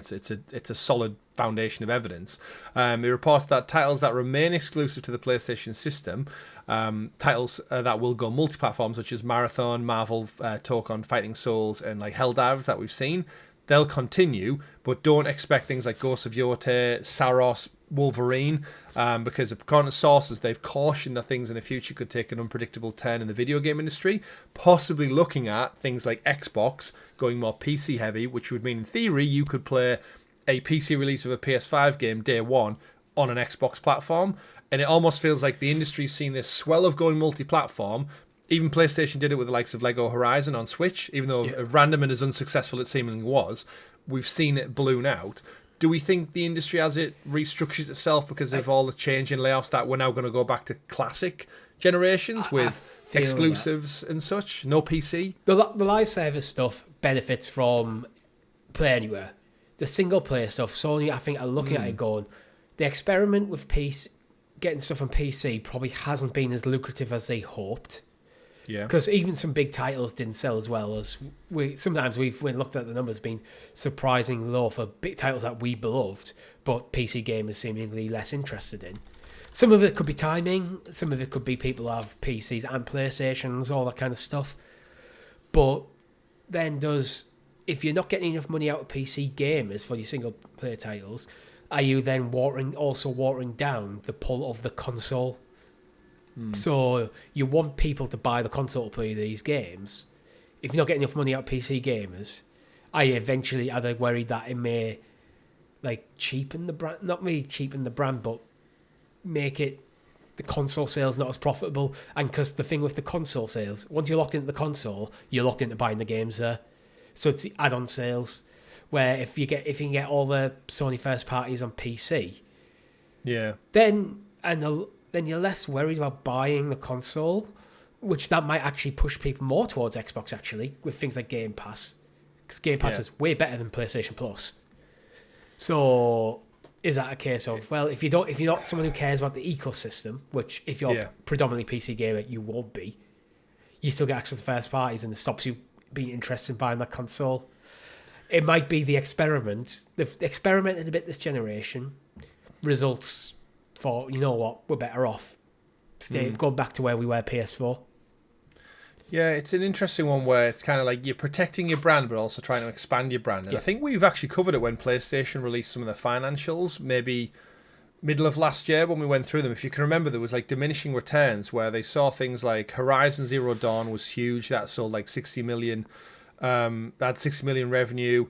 it's a solid foundation of evidence. It reports that titles that remain exclusive to the PlayStation system, titles that will go multi-platform, such as Marathon, Marvel, Tokon, Fighting Souls, and Helldivers that we've seen, they'll continue, but don't expect things like Ghost of Yotei, Saros, Wolverine, because according to sources, they've cautioned that things in the future could take an unpredictable turn in the video game industry, possibly looking at things like Xbox going more PC heavy, which would mean in theory you could play a PC release of a PS5 game day one on an Xbox platform. And it almost feels like the industry's seen this swell of going multi-platform. Even PlayStation did it with the likes of Lego Horizon on Switch, even though random and as unsuccessful it seemingly was. We've seen it balloon out. Do we think the industry, as it restructures itself because of all the change in layoffs, that we're now going to go back to classic generations with exclusives and such? No PC? The live service stuff benefits from Play Anywhere. The single player stuff, Sony, I think, are looking at it going, the experiment with getting stuff on PC probably hasn't been as lucrative as they hoped. Yeah, because even some big titles didn't sell as well as sometimes we've looked at the numbers being surprisingly low for big titles that we beloved, but PC gamers seemingly less interested in. Some of it could be timing, some of it could be people have PCs and PlayStations, all that kind of stuff. But then if you're not getting enough money out of PC gamers for your single player titles, are you then watering down the pull of the console? So you want people to buy the console to play these games. If you're not getting enough money out of PC gamers, are they worried that it may like cheapen the brand? Not really cheapen the brand, but make it the console sales not as profitable. And because the thing with the console sales, once you're locked into the console, you're locked into buying the games there. So it's the add-on sales where if you can get all the Sony first parties on PC, then you're less worried about buying the console, which that might actually push people more towards Xbox actually with things like Game Pass, because Game Pass is way better than PlayStation Plus. So is that a case of, well, if you're not someone who cares about the ecosystem, which if you're predominantly PC gamer you won't be, you still get access to first parties and it stops you being interested in buying that console. It might be the experiment. They've experimented a bit this generation. Results for, you know what, we're better off going back to where we were PS4. Yeah, it's an interesting one where it's kind of like you're protecting your brand but also trying to expand your brand. And I think we've actually covered it when PlayStation released some of their financials, maybe middle of last year when we went through them. If you can remember, there was like diminishing returns where they saw things like Horizon Zero Dawn was huge. That sold like 60 million. That had 60 million revenue.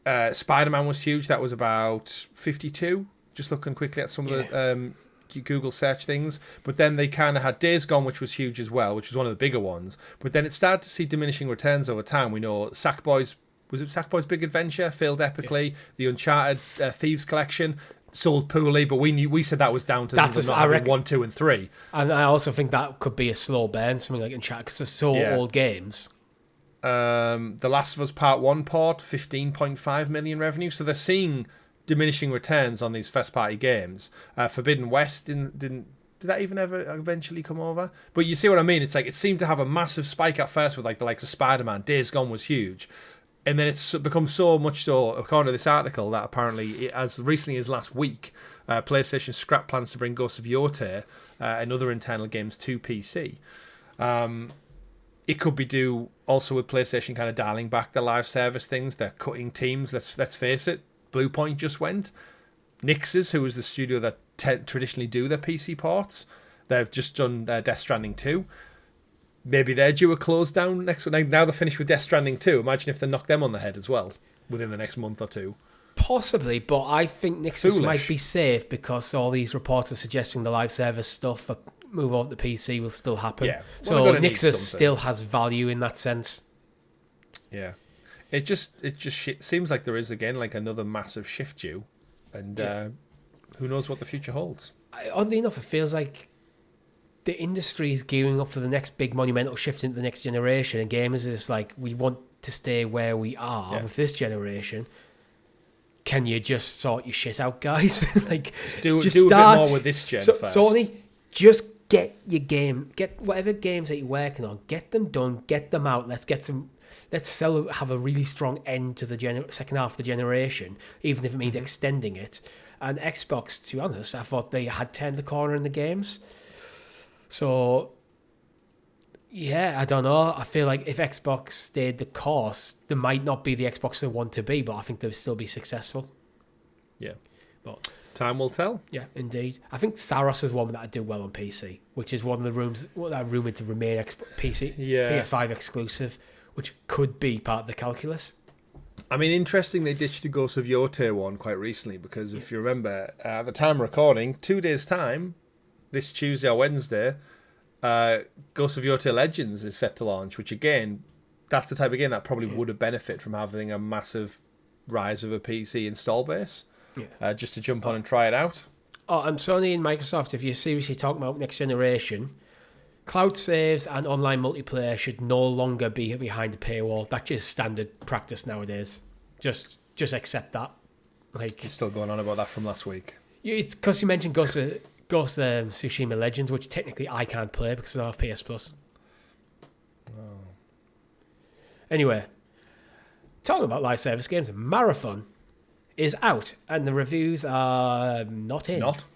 Spider-Man was huge. That was about 52. Just looking quickly at some of the Google search things. But then they kind of had Days Gone, which was huge as well, which was one of the bigger ones. But then it started to see diminishing returns over time. We know Sackboy's Big Adventure failed epically. The Uncharted Thieves Collection sold poorly, but we said that was down to not having 1, 2, and 3. And I also think that could be a slow burn, something like Uncharted, because they're so old games. The Last of Us Part 1 port, 15.5 million revenue. So they're seeing diminishing returns on these first party games. Forbidden West did that even ever eventually come over? But you see what I mean? It's like it seemed to have a massive spike at first with like the likes of Spider-Man. Days Gone was huge. And then it's become so much so, according to this article, that apparently, as recently as last week, PlayStation scrapped plans to bring Ghost of Yotei and other internal games to PC. It could be due also with PlayStation kind of dialing back the live service things. They're cutting teams. Let's face it. Bluepoint just went. Nix's, who was the studio that traditionally do their PC ports, they've just done Death Stranding 2. Maybe they're due a close down next week. Now they're finished with Death Stranding 2. Imagine if they knock them on the head as well within the next month or two. Possibly, but I think Nix's might be safe because all these reports are suggesting the live service stuff for move over to PC will still happen. Yeah. So Nix's still has value in that sense. Yeah. It just seems like there is again like another massive shift due, and who knows what the future holds. Oddly enough, it feels like the industry is gearing up for the next big monumental shift into the next generation, and gamers are just like, we want to stay where we are with this generation. Can you just sort your shit out, guys? Like, do a bit more with this gen first. Sony, just get whatever games that you're working on, get them done, get them out. Let's still have a really strong end to the second half of the generation, even if it means extending it. And Xbox, to be honest, I thought they had turned the corner in the games. So, yeah, I don't know. I feel like if Xbox stayed the course, they might not be the Xbox they want to be, but I think they'll still be successful. Yeah. But time will tell. Yeah, indeed. I think Saros is one that would do well on PC, which is one of the rooms that are rumoured to remain PS5 exclusive, which could be part of the calculus. I mean, interesting they ditched the Ghost of Yotei one quite recently, because if you remember, at the time of recording, 2 days' time, this Tuesday or Wednesday, Ghost of Yotei Legends is set to launch, which again, that's the type of game that probably would have benefited from having a massive rise of a PC install base, just to jump on and try it out. Oh, and Sony and Microsoft, if you're seriously talking about next generation, cloud saves and online multiplayer should no longer be behind a paywall. That's just standard practice nowadays. Just accept that. Like, you're still going on about that from last week. It's because you mentioned Ghost Tsushima Legends, which technically I can't play because I don't have PS Plus. Oh. Anyway, talking about live service games, Marathon is out and the reviews are not in. Not?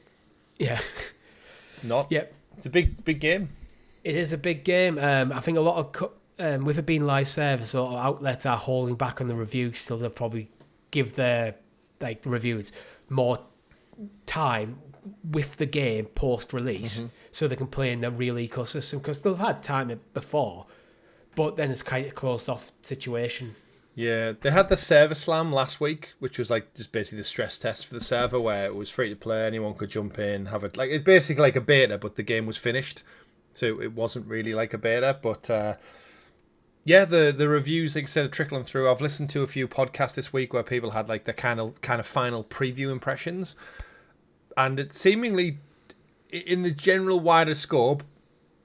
Yeah. Not? Yep. It's a big game. It is a big game. I think a lot of, with it being live service, a lot of outlets are holding back on the reviews, so they'll probably give their the reviewers more time with the game post-release so they can play in the real ecosystem, because they've had time before, but then it's kind of a closed off situation. Yeah, they had the server slam last week, which was like just basically the stress test for the server, where it was free to play, anyone could jump in, have it, like, it's basically like a beta, but the game was finished, so it wasn't really like a beta. But yeah, the reviews, like I said, are trickling through. I've listened to a few podcasts this week where people had like the kind of final preview impressions, and it seemingly, in the general wider scope,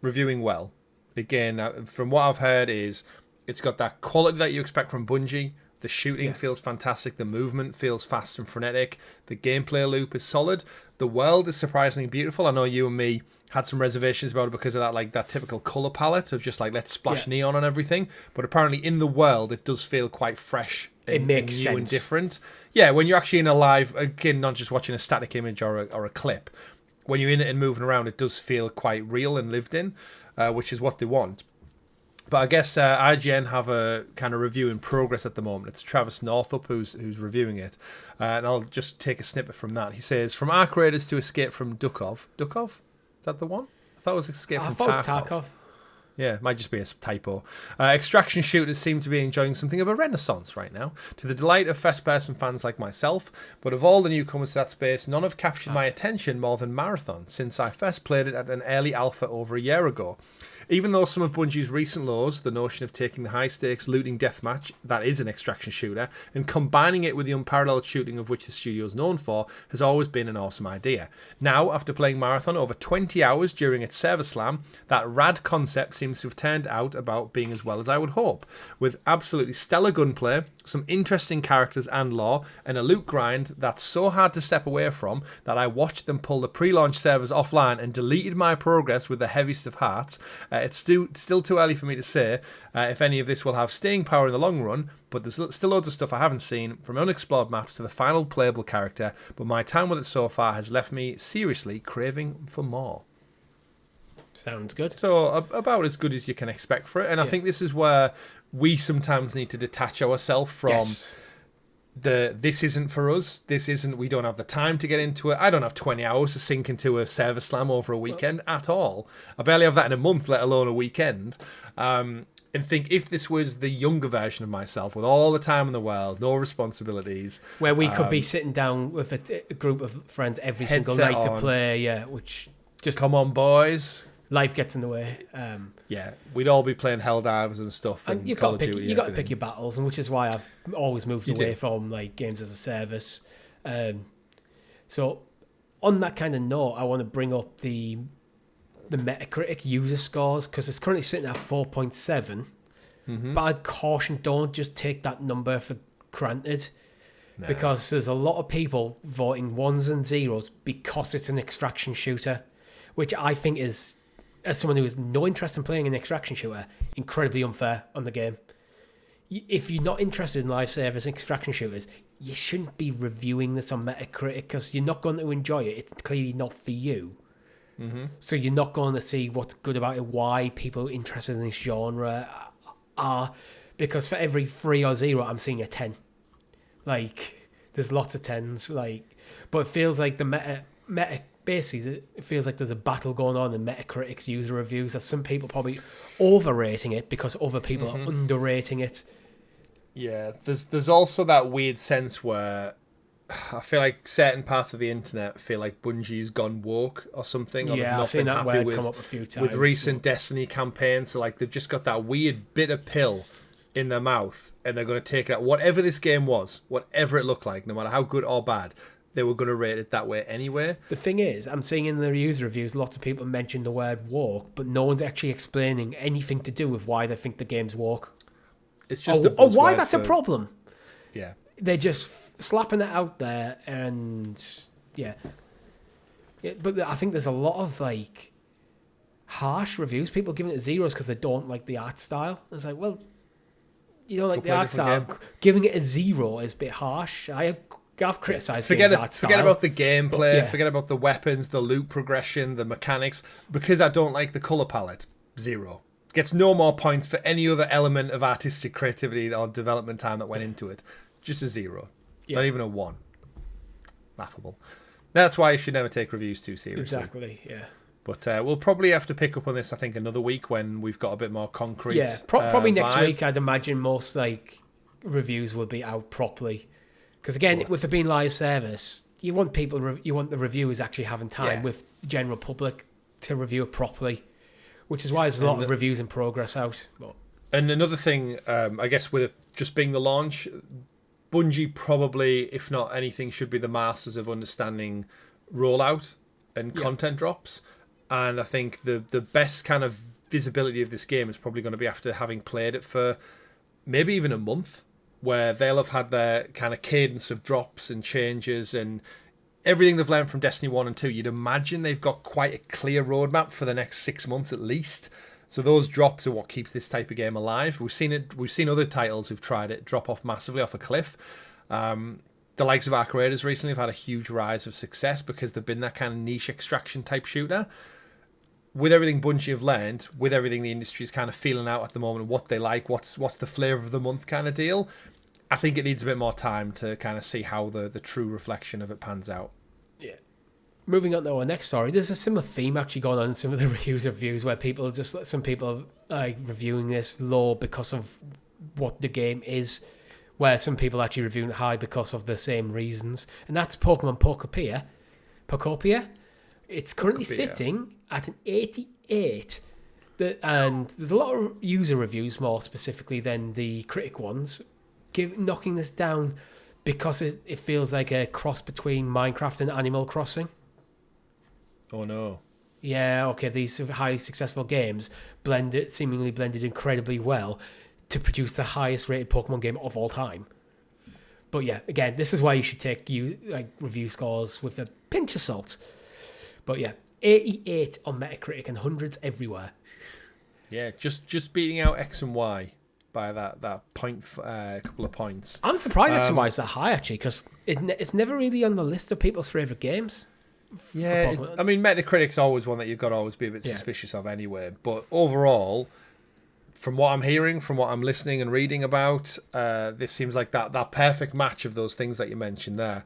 reviewing well. Again, from what I've heard, is it's got that quality that you expect from Bungie. The shooting feels fantastic. The movement feels fast and frenetic. The gameplay loop is solid. The world is surprisingly beautiful. I know you and me had some reservations about it because of that, like that typical color palette of just like, let's splash neon on everything. But apparently in the world, it does feel quite fresh. It makes new sense. And different. Yeah, when you're actually in a live, again, not just watching a static image or a clip. When you're in it and moving around, it does feel quite real and lived in, which is what they want. But I guess IGN have a kind of review in progress at the moment. It's Travis Northup who's reviewing it. And I'll just take a snippet from that. He says, from Ark Raiders to Escape from Dukov. Dukov? Is that the one? I thought it was Escape from Tarkov. Yeah, it might just be a typo. Extraction shooters seem to be enjoying something of a renaissance right now, to the delight of first-person fans like myself. But of all the newcomers to that space, none have captured my attention more than Marathon, since I first played it at an early alpha over a year ago. Even though some of Bungie's recent laws, the notion of taking the high-stakes looting deathmatch, that is an extraction shooter, and combining it with the unparalleled shooting of which the studio is known for, has always been an awesome idea. Now, after playing Marathon over 20 hours during its server slam, that rad concept seems to have turned out about being as well as I would hope, with absolutely stellar gunplay, some interesting characters and lore, and a loot grind that's so hard to step away from that I watched them pull the pre-launch servers offline and deleted my progress with the heaviest of hearts. It's still too early for me to say if any of this will have staying power in the long run, but there's still loads of stuff I haven't seen, from unexplored maps to the final playable character, but my time with it so far has left me seriously craving for more. Sounds good. So about as good as you can expect for it, and I think this is where we sometimes need to detach ourselves from this isn't for us. This isn't, we don't have the time to get into it. I don't have 20 hours to sink into a server slam over a weekend at all. I barely have that in a month, let alone a weekend. And think, if this was the younger version of myself with all the time in the world, no responsibilities, where we could be sitting down with a group of friends every single night to play, which just, come on boys, life gets in the way. We'd all be playing Helldivers and stuff, and you've Call got to of Duty. You got to pick your battles, and which is why I've always moved away from like games as a service. So, on that kind of note, I want to bring up the Metacritic user scores, because it's currently sitting at 4.7. But I'd caution, don't just take that number for granted. No. Because there's a lot of people voting ones and zeros because it's an extraction shooter, which I think is, as someone who has no interest in playing an extraction shooter, incredibly unfair on the game. If you're not interested in live service extraction shooters, you shouldn't be reviewing this on Metacritic, because you're not going to enjoy it. It's clearly not for you. So you're not going to see what's good about it, why people interested in this genre are, because for every 3 or 0, I'm seeing a 10. Like, there's lots of 10s, like, but it feels like the meta basically, it feels like there's a battle going on in Metacritic's user reviews, that some people probably overrating it because other people are underrating it. Yeah, there's also that weird sense where I feel like certain parts of the internet feel like Bungie's gone woke or something. Yeah, I've seen that word come up a few times. With recent Destiny campaigns, so like they've just got that weird bitter pill in their mouth, and they're going to take it out. Whatever this game was, whatever it looked like, no matter how good or bad, they were going to rate it that way anyway. The thing is, I'm seeing in the user reviews, lots of people mention the word woke, but no one's actually explaining anything to do with why they think the game's woke. It's just why that's a problem. Yeah. They're just slapping it out there, and but I think there's a lot of like harsh reviews, people giving it zeros because they don't like the art style. It's like, well, you don't like the art style, giving it a 0 is a bit harsh. I've criticised games' art style. Forget about the gameplay, forget about the weapons, the loot progression, the mechanics. Because I don't like the colour palette, 0. Gets no more points for any other element of artistic creativity or development time that went into it. Just a 0. Not even a 1. Laughable. That's why you should never take reviews too seriously. Exactly, yeah. But we'll probably have to pick up on this, I think, another week when we've got a bit more concrete. Yeah, probably next vibe. week. I'd imagine most reviews will be out properly. Because again, with it being live service, you want the reviewers actually having time with the general public to review it properly, which is why there's a lot of reviews in progress out. And another thing, I guess, with it just being the launch, Bungie probably, if not anything, should be the masters of understanding rollout and content drops. And I think the best kind of visibility of this game is probably going to be after having played it for maybe even a month, where they'll have had their kind of cadence of drops and changes and everything they've learned from Destiny 1 and 2. You'd imagine they've got quite a clear roadmap for the next 6 months at least. So those drops are what keeps this type of game alive. We've seen other titles who've tried it drop off massively off a cliff. The likes of Arc Raiders recently have had a huge rise of success because they've been that kind of niche extraction type shooter. With everything Bungie have learned, with everything the industry is kind of feeling out at the moment, what they like, what's the flavour of the month kind of deal, I think it needs a bit more time to kind of see how the true reflection of it pans out. Yeah. Moving on to our next story, there's a similar theme actually going on in some of the reviews where some people are reviewing this low because of what the game is, where some people are actually reviewing it high because of the same reasons, and that's Pokemon Pokopia. It's currently sitting at an 88, and there's a lot of user reviews more specifically than the critic ones, knocking this down because it feels like a cross between Minecraft and Animal Crossing. Oh no. Yeah, okay, these highly successful games seemingly blended incredibly well to produce the highest rated Pokemon game of all time. But yeah, again, this is why you should take review scores with a pinch of salt. But yeah, 88 on Metacritic and hundreds everywhere. Yeah, just beating out X and Y by that point, couple of points. I'm surprised X and Y is that high actually, because it's never really on the list of people's favourite games. Yeah, I mean, Metacritic's always one that you've got to always be a bit suspicious of anyway. But overall, from what I'm hearing, from what I'm listening and reading about, this seems like that perfect match of those things that you mentioned there.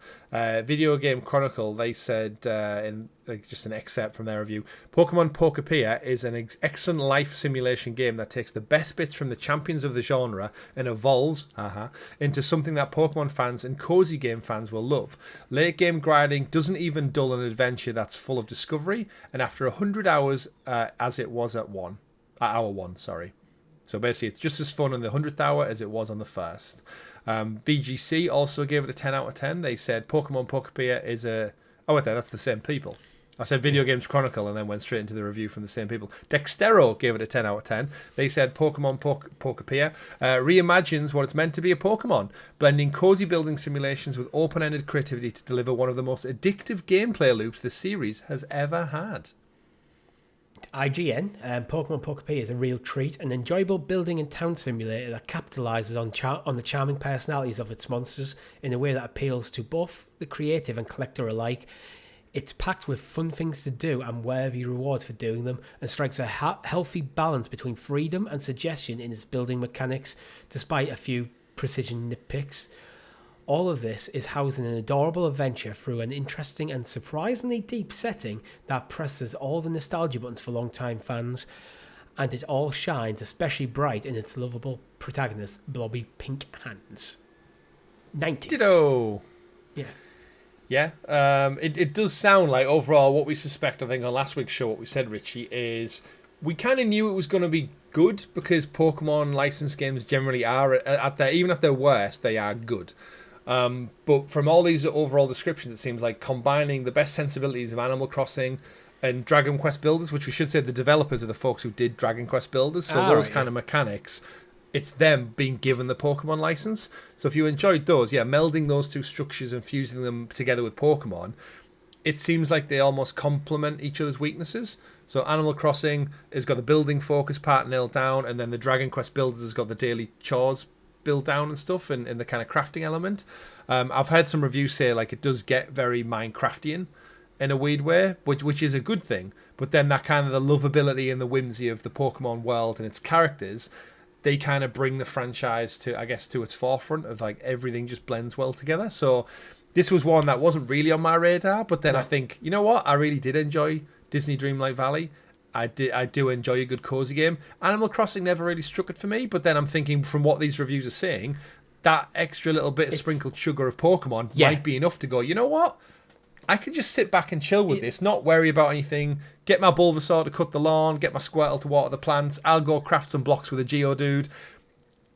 Video Game Chronicle, they said in just an excerpt from their review, Pokemon Pokopia is an excellent life simulation game that takes the best bits from the champions of the genre and evolves into something that Pokemon fans and cozy game fans will love. Late game grinding doesn't even dull an adventure that's full of discovery, and after 100 hours, as it was at hour one. So basically, it's just as fun on the 100th hour as it was on the first. VGC also gave it a 10 out of 10. They said Pokemon Pokopia is a... Oh, wait there, that's the same people. I said Video Games Chronicle and then went straight into the review from the same people. Dextero gave it a 10 out of 10. They said Pokemon Pokopia reimagines what it's meant to be a Pokemon, blending cozy building simulations with open-ended creativity to deliver one of the most addictive gameplay loops the series has ever had. IGN, Pokemon Pokopia is a real treat, an enjoyable building and town simulator that capitalises on the charming personalities of its monsters in a way that appeals to both the creative and collector alike. It's packed with fun things to do and worthy rewards for doing them, and strikes a healthy balance between freedom and suggestion in its building mechanics, despite a few precision nitpicks. All of this is housed in an adorable adventure through an interesting and surprisingly deep setting that presses all the nostalgia buttons for long-time fans, and it all shines especially bright in its lovable protagonist, blobby pink hands. 90. Ditto! Yeah. Yeah, it does sound like overall what we suspect, I think on last week's show, what we said, Richie, is we kind of knew it was going to be good because Pokemon licensed games generally are, even at their worst, they are good. But from all these overall descriptions, it seems like combining the best sensibilities of Animal Crossing and Dragon Quest Builders, which we should say the developers are the folks who did Dragon Quest Builders, so those kind of mechanics, it's them being given the Pokemon license. So if you enjoyed those, melding those two structures and fusing them together with Pokemon, it seems like they almost complement each other's weaknesses. So Animal Crossing has got the building focus part nailed down, and then the Dragon Quest Builders has got the daily chores built down and stuff, and the kind of crafting element. I've heard some reviews say like it does get very Minecraftian in a weird way, which is a good thing. But then that kind of the lovability and the whimsy of the Pokemon world and its characters, they kind of bring the franchise to its forefront of like everything just blends well together. So this was one that wasn't really on my radar, but then I think, you know what, I really did enjoy Disney Dreamlight Valley. I do enjoy a good cozy game. Animal Crossing never really struck it for me, but then I'm thinking from what these reviews are saying, that extra little bit of sprinkled sugar of Pokemon might be enough to go, you know what? I can just sit back and chill with this, not worry about anything, get my Bulbasaur to cut the lawn, get my Squirtle to water the plants, I'll go craft some blocks with a Geodude,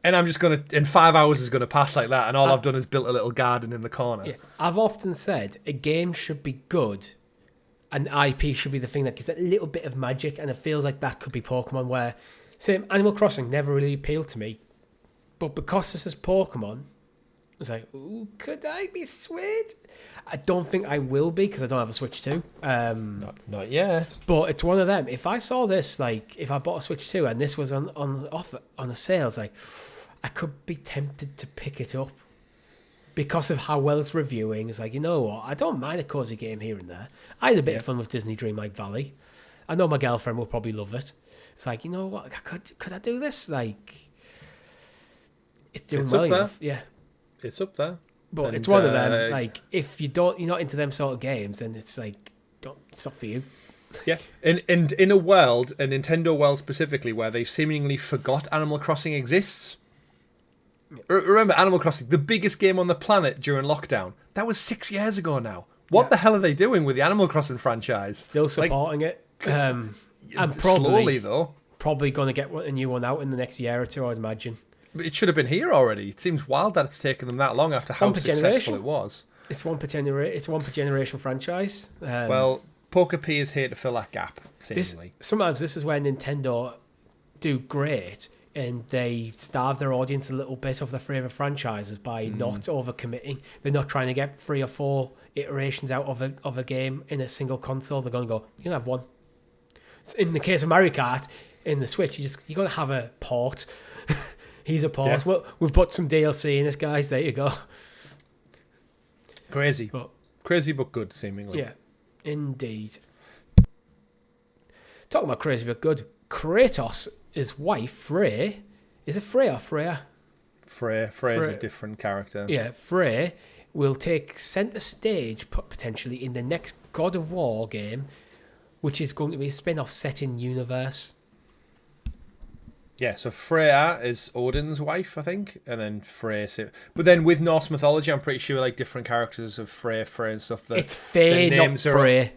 and I'm just going to, in 5 hours is going to pass like that, and all I've done is built a little garden in the corner. Yeah. I've often said a game should be good, and IP should be the thing that gives that little bit of magic, and it feels like that could be Pokemon, where, same, Animal Crossing never really appealed to me, but because this is Pokemon, I was like, ooh, could I be swayed? I don't think I will be, because I don't have a Switch 2. Not yet. But it's one of them. If I saw this, like, if I bought a Switch 2 and this was on offer, on a sale, it's like, I could be tempted to pick it up. Because of how well it's reviewing, it's like, you know what, I don't mind a cozy game here and there. I had a bit of fun with Disney Dreamlight Valley. I know my girlfriend will probably love it. It's like, you know what, could I do this? Like, it's doing well enough. Yeah. It's up there. But it's one of them, like, if you're not into them sort of games, then it's like, it's not for you. Yeah. And in a Nintendo world specifically, where they seemingly forgot Animal Crossing exists. Remember Animal Crossing, the biggest game on the planet during lockdown. That was 6 years ago now. What the hell are they doing with the Animal Crossing franchise? Still supporting it. And slowly, though. Probably going to get a new one out in the next year or two, I'd imagine. It should have been here already. It seems wild that it's taken them that long after how successful it was. It's one per generation franchise. Well, Pokopia is here to fill that gap, seemingly. Sometimes this is where Nintendo do great, and they starve their audience a little bit of their favourite franchises by not overcommitting. They're not trying to get 3 or 4 iterations out of a game in a single console. They're going to go, you can have one. So in the case of Mario Kart, in the Switch, you're going to have a port. He's a port. Yeah. Well, we've put some DLC in it, guys. There you go. Crazy but good, seemingly. Yeah, indeed. Talking about crazy but good, Kratos' wife, Frey, is it Frey or Freya? Frey is a different character. Yeah, Frey will take centre stage potentially in the next God of War game, which is going to be a spin-off set in universe. Yeah, so Freya is Odin's wife, I think, and then Frey. But then with Norse mythology, I'm pretty sure like different characters of Frey and stuff. It's Faye, not Frey.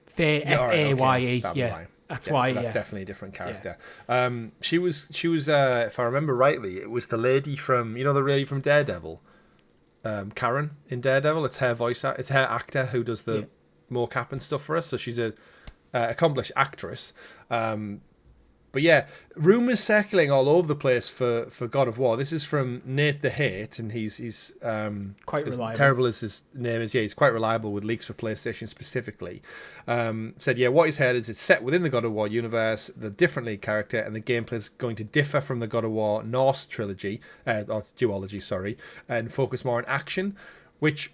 Faye, Faye. Yeah, that's why. So that's definitely a different character. Yeah. She was. If I remember rightly, it was the lady from the lady from Daredevil, Karen in Daredevil. It's her it's her actor who does the mocap and stuff for us. So she's a accomplished actress. But yeah, rumours circulating all over the place for God of War. This is from Nate the Hate, and he's quite reliable. As terrible as his name is, he's quite reliable with leaks for PlayStation specifically. Said, what he's heard is it's set within the God of War universe, the different lead character, and the gameplay is going to differ from the God of War Norse trilogy, or duology, and focus more on action, which,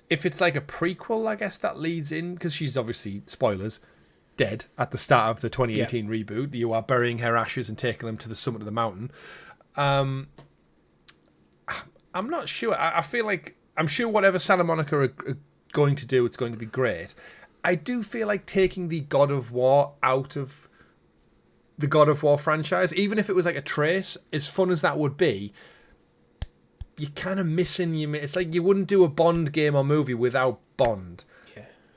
if it's like a prequel, I guess that leads in, because she's obviously, spoilers, dead at the start of the 2018 reboot. You are burying her ashes and taking them to the summit of the mountain. I'm not sure. I feel like I'm sure whatever Santa Monica are going to do, it's going to be great. I do feel like taking the God of War out of the God of War franchise, even if it was like a trace, as fun as that would be, you're kind of missing. It's like you wouldn't do a Bond game or movie without Bond.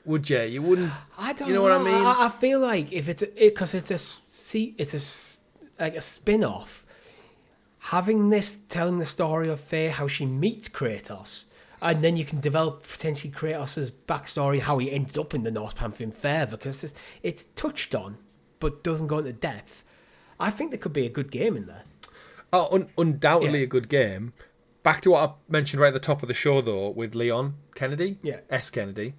Would you? You wouldn't. I don't. You know what I mean? I feel like if it's like a spin-off, having this telling the story of Faye, how she meets Kratos, and then you can develop potentially Kratos' backstory, how he ended up in the North Pantheon further, because it's touched on, but doesn't go into depth. I think there could be a good game in there. Oh, undoubtedly a good game. Back to what I mentioned right at the top of the show, though, with Leon Kennedy, S. Kennedy.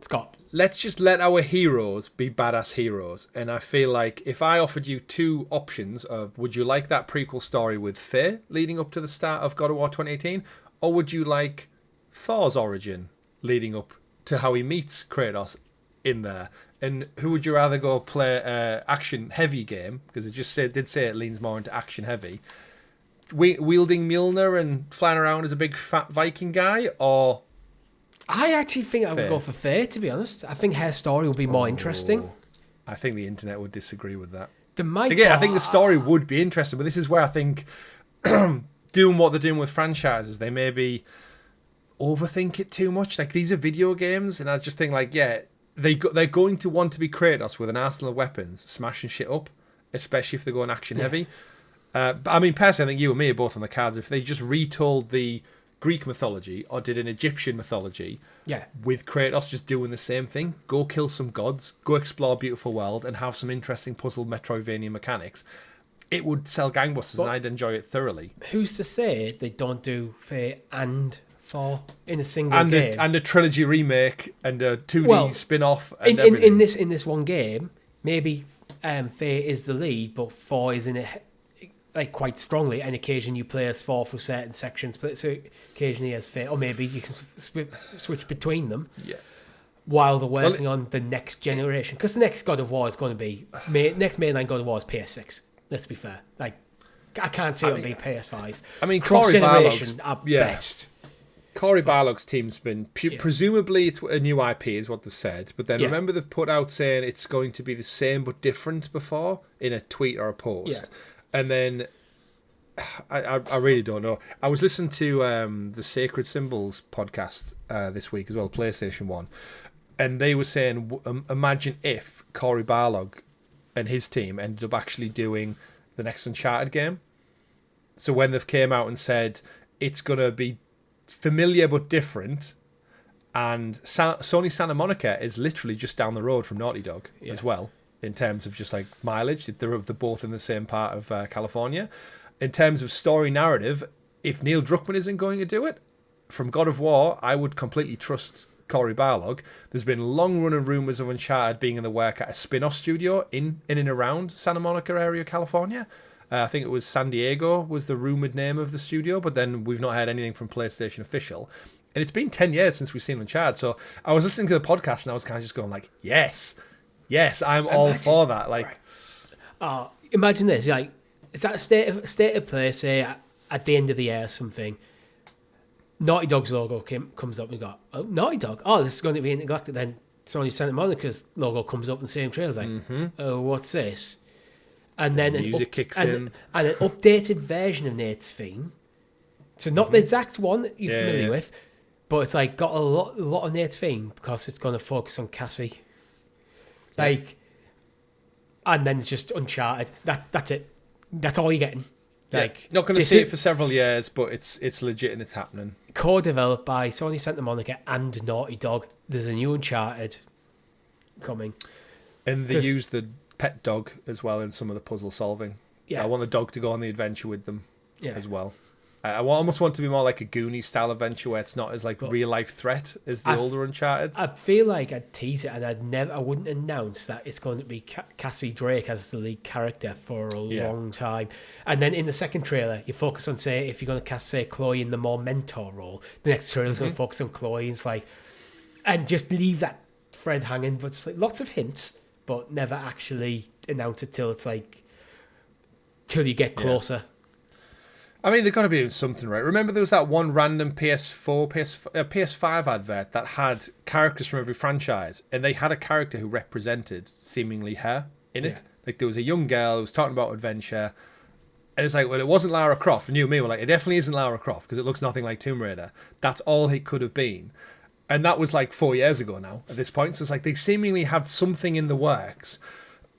Scott. Let's just let our heroes be badass heroes. And I feel like if I offered you 2 options of, would you like that prequel story with Faye leading up to the start of God of War 2018, or would you like Thor's origin leading up to how he meets Kratos in there? And who would you rather go play action heavy game? Because it just did say it leans more into action heavy. Wielding Mjolnir and flying around as a big fat Viking guy, or I actually think I would go for Faye, to be honest. I think her story would be more interesting. I think the internet would disagree with that. I think the story would be interesting, but this is where I think doing what they're doing with franchises, they maybe overthink it too much. Like, these are video games, and I just think, like, they're going to want to be Kratos with an arsenal of weapons, smashing shit up, especially if they're going action heavy. But I mean, personally, I think you and me are both on the cards. If they just retold the Greek mythology or did an Egyptian mythology with Kratos just doing the same thing, go kill some gods, go explore a beautiful world, and have some interesting puzzle Metroidvania mechanics, it would sell gangbusters, and I'd enjoy it thoroughly. Who's to say they don't do Faye and Thor in a single game? And a trilogy remake and a 2D spin-off and everything. In this one game, maybe Faye is the lead, but Thor is in it like quite strongly, and occasionally you play as Thor through certain sections, but so occasionally as Faye, or maybe you can switch between them. Yeah. While they're working on the next generation, because the next God of War is going to be next mainline God of War is PS6. Let's be fair. Like, I can't see it being PS5. I mean, cross generation at best. Cory Barlog's team's been presumably it's a new IP is what they've said, but then remember they've put out saying it's going to be the same but different before in a tweet or a post, and then I really don't know. I was listening to the Sacred Symbols podcast this week as well, PlayStation 1, and they were saying, imagine if Cory Barlog and his team ended up actually doing the next Uncharted game. So when they've came out and said it's going to be familiar but different, and Sony Santa Monica is literally just down the road from Naughty Dog as well, in terms of just like mileage. They're both in the same part of California. In terms of story narrative, if Neil Druckmann isn't going to do it, from God of War, I would completely trust Cory Barlog. There's been long-running rumours of Uncharted being in the work at a spin-off studio in and around Santa Monica area, California. I think it was San Diego was the rumoured name of the studio, but then we've not heard anything from PlayStation official. And it's been 10 years since we've seen Uncharted, so I was listening to the podcast and I was kind of just going like, yes, I'm all for that. Like, imagine this, like, is that a state of play, say, at the end of the year or something, Naughty Dog's logo comes up and we go, oh, Naughty Dog, this is going to be neglected. Then Sony Santa Monica's logo comes up in the same trailer. Like, oh, what's this? And then music kicks in. And an updated version of Nate's theme. So not the exact one that you're familiar with, but it's like got a lot of Nate's theme because it's going to focus on Cassie. Like, and then it's just Uncharted. That's it. That's all you're getting. Like, not going to see it for several years, but it's legit and it's happening. Co-developed by Sony Santa Monica and Naughty Dog. There's a new Uncharted coming. And they use the pet dog as well in some of the puzzle solving. Yeah. I want the dog to go on the adventure with them as well. I almost want it to be more like a Goonies style adventure where it's not as like real life threat as the older Uncharted. I feel like I'd tease it and I wouldn't announce that it's going to be Cassie Drake as the lead character for a long time. And then in the second trailer, you focus on, say, if you're going to cast, say, Chloe in the more mentor role, the next trailer's going to focus on Chloe. It's like, and just leave that thread hanging, but it's like lots of hints, but never actually announce it till it's like, till you get closer. I mean, they've got to be doing something right. Remember there was that one random PS5 advert that had characters from every franchise, and they had a character who represented seemingly her in it. Like, there was a young girl who was talking about adventure, and it's like, well, it wasn't Lara Croft. And you and me were like, it definitely isn't Lara Croft because it looks nothing like Tomb Raider. That's all it could have been. And that was like 4 years ago now at this point. So it's like they seemingly have something in the works.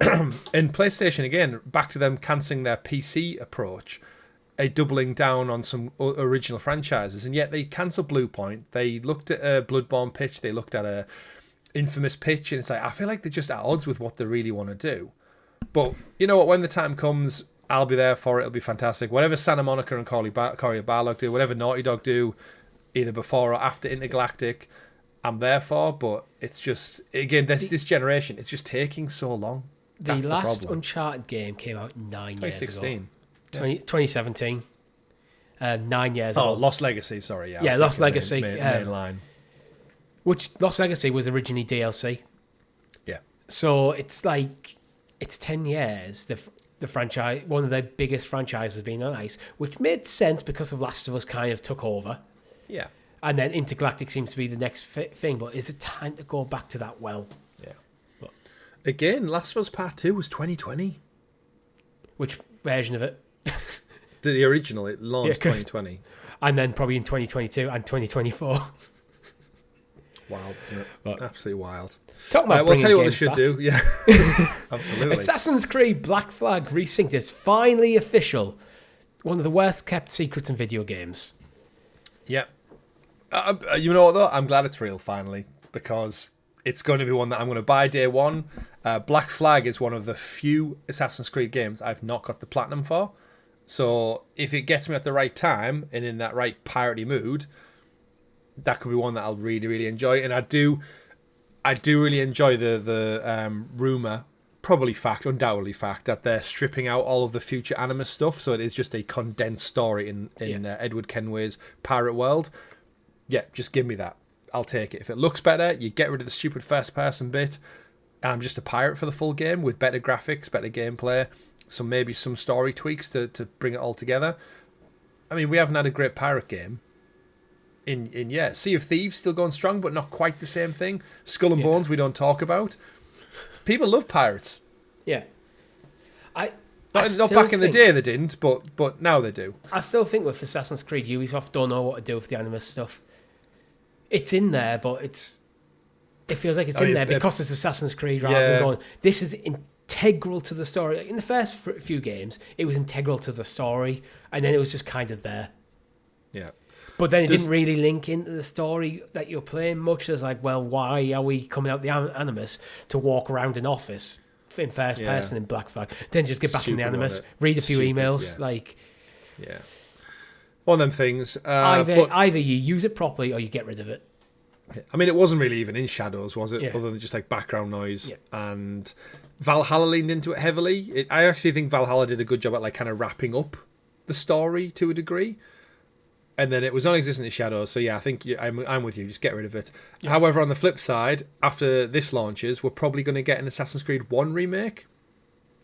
And PlayStation, again, back to them cancelling their PC approach, doubling down on some original franchises, and yet they cancelled Blue Point. They looked at a Bloodborne pitch, they looked at a Infamous pitch, and it's like, I feel like they're just at odds with what they really want to do. But you know what, when the time comes, I'll be there for it. It'll be fantastic. Whatever Santa Monica and Cory Barlog do, whatever Naughty Dog do, either before or after Intergalactic, I'm there for. But it's just, again, this generation, it's just taking so long. That's the last problem. Uncharted game came out 9 years ago. 2016. 2017. 9 years ago. Oh, Lost Legacy, sorry. Yeah, Lost Legacy. Mainline. Which Lost Legacy was originally DLC. Yeah. So it's like, it's 10 years. The franchise, one of their biggest franchises being on ice, which made sense because of Last of Us kind of took over. Yeah. And then Intergalactic seems to be the next thing. But is it time to go back to that well? Yeah. But, again, Last of Us Part 2 was 2020. Which version of it? The original, it launched 2020. And then probably in 2022 and 2024. Wild, isn't it? But, absolutely wild. Talking about we'll tell you what they games should back. do. Yeah, absolutely. Assassin's Creed Black Flag Resynced is finally official. One of the worst kept secrets in video games. Yeah. You know what, though? I'm glad it's real, finally, because it's going to be one that I'm going to buy day one. Black Flag is one of the few Assassin's Creed games I've not got the platinum for. So if it gets me at the right time and in that right piratey mood, that could be one that I'll really, really enjoy. And I do really enjoy the rumor, probably fact, undoubtedly fact, that they're stripping out all of the future Animus stuff. So it is just a condensed story in Edward Kenway's pirate world. Yeah, just give me that. I'll take it. If it looks better, you get rid of the stupid first-person bit, and I'm just a pirate for the full game with better graphics, better gameplay, maybe some story tweaks to bring it all together. I mean, we haven't had a great pirate game in Sea of Thieves still going strong, but not quite the same thing. Skull and Bones we don't talk about. People love pirates. Yeah. Not back in the day they didn't, but now they do. I still think with Assassin's Creed, Ubisoft don't know what to do with the Animus stuff. It's in there, but it feels like it's in there because it's Assassin's Creed rather than going, this is integral to the story. Like in the first few games, it was integral to the story, and then it was just kind of there. Yeah. But then it didn't really link into the story that you're playing much. It's like, well, why are we coming out the Animus to walk around an office in first person in Black Flag? Then just get back in the Animus, read a few emails. Yeah. One of them things. Either you use it properly or you get rid of it. I mean, it wasn't really even in shadows, was it? Yeah. Other than just like background noise. Yeah. And Valhalla leaned into it heavily. I actually think Valhalla did a good job at like kind of wrapping up the story to a degree. And then it was non-existent in shadows. So yeah, I think I'm with you. Just get rid of it. Yeah. However, on the flip side, after this launches, we're probably going to get an Assassin's Creed 1 remake.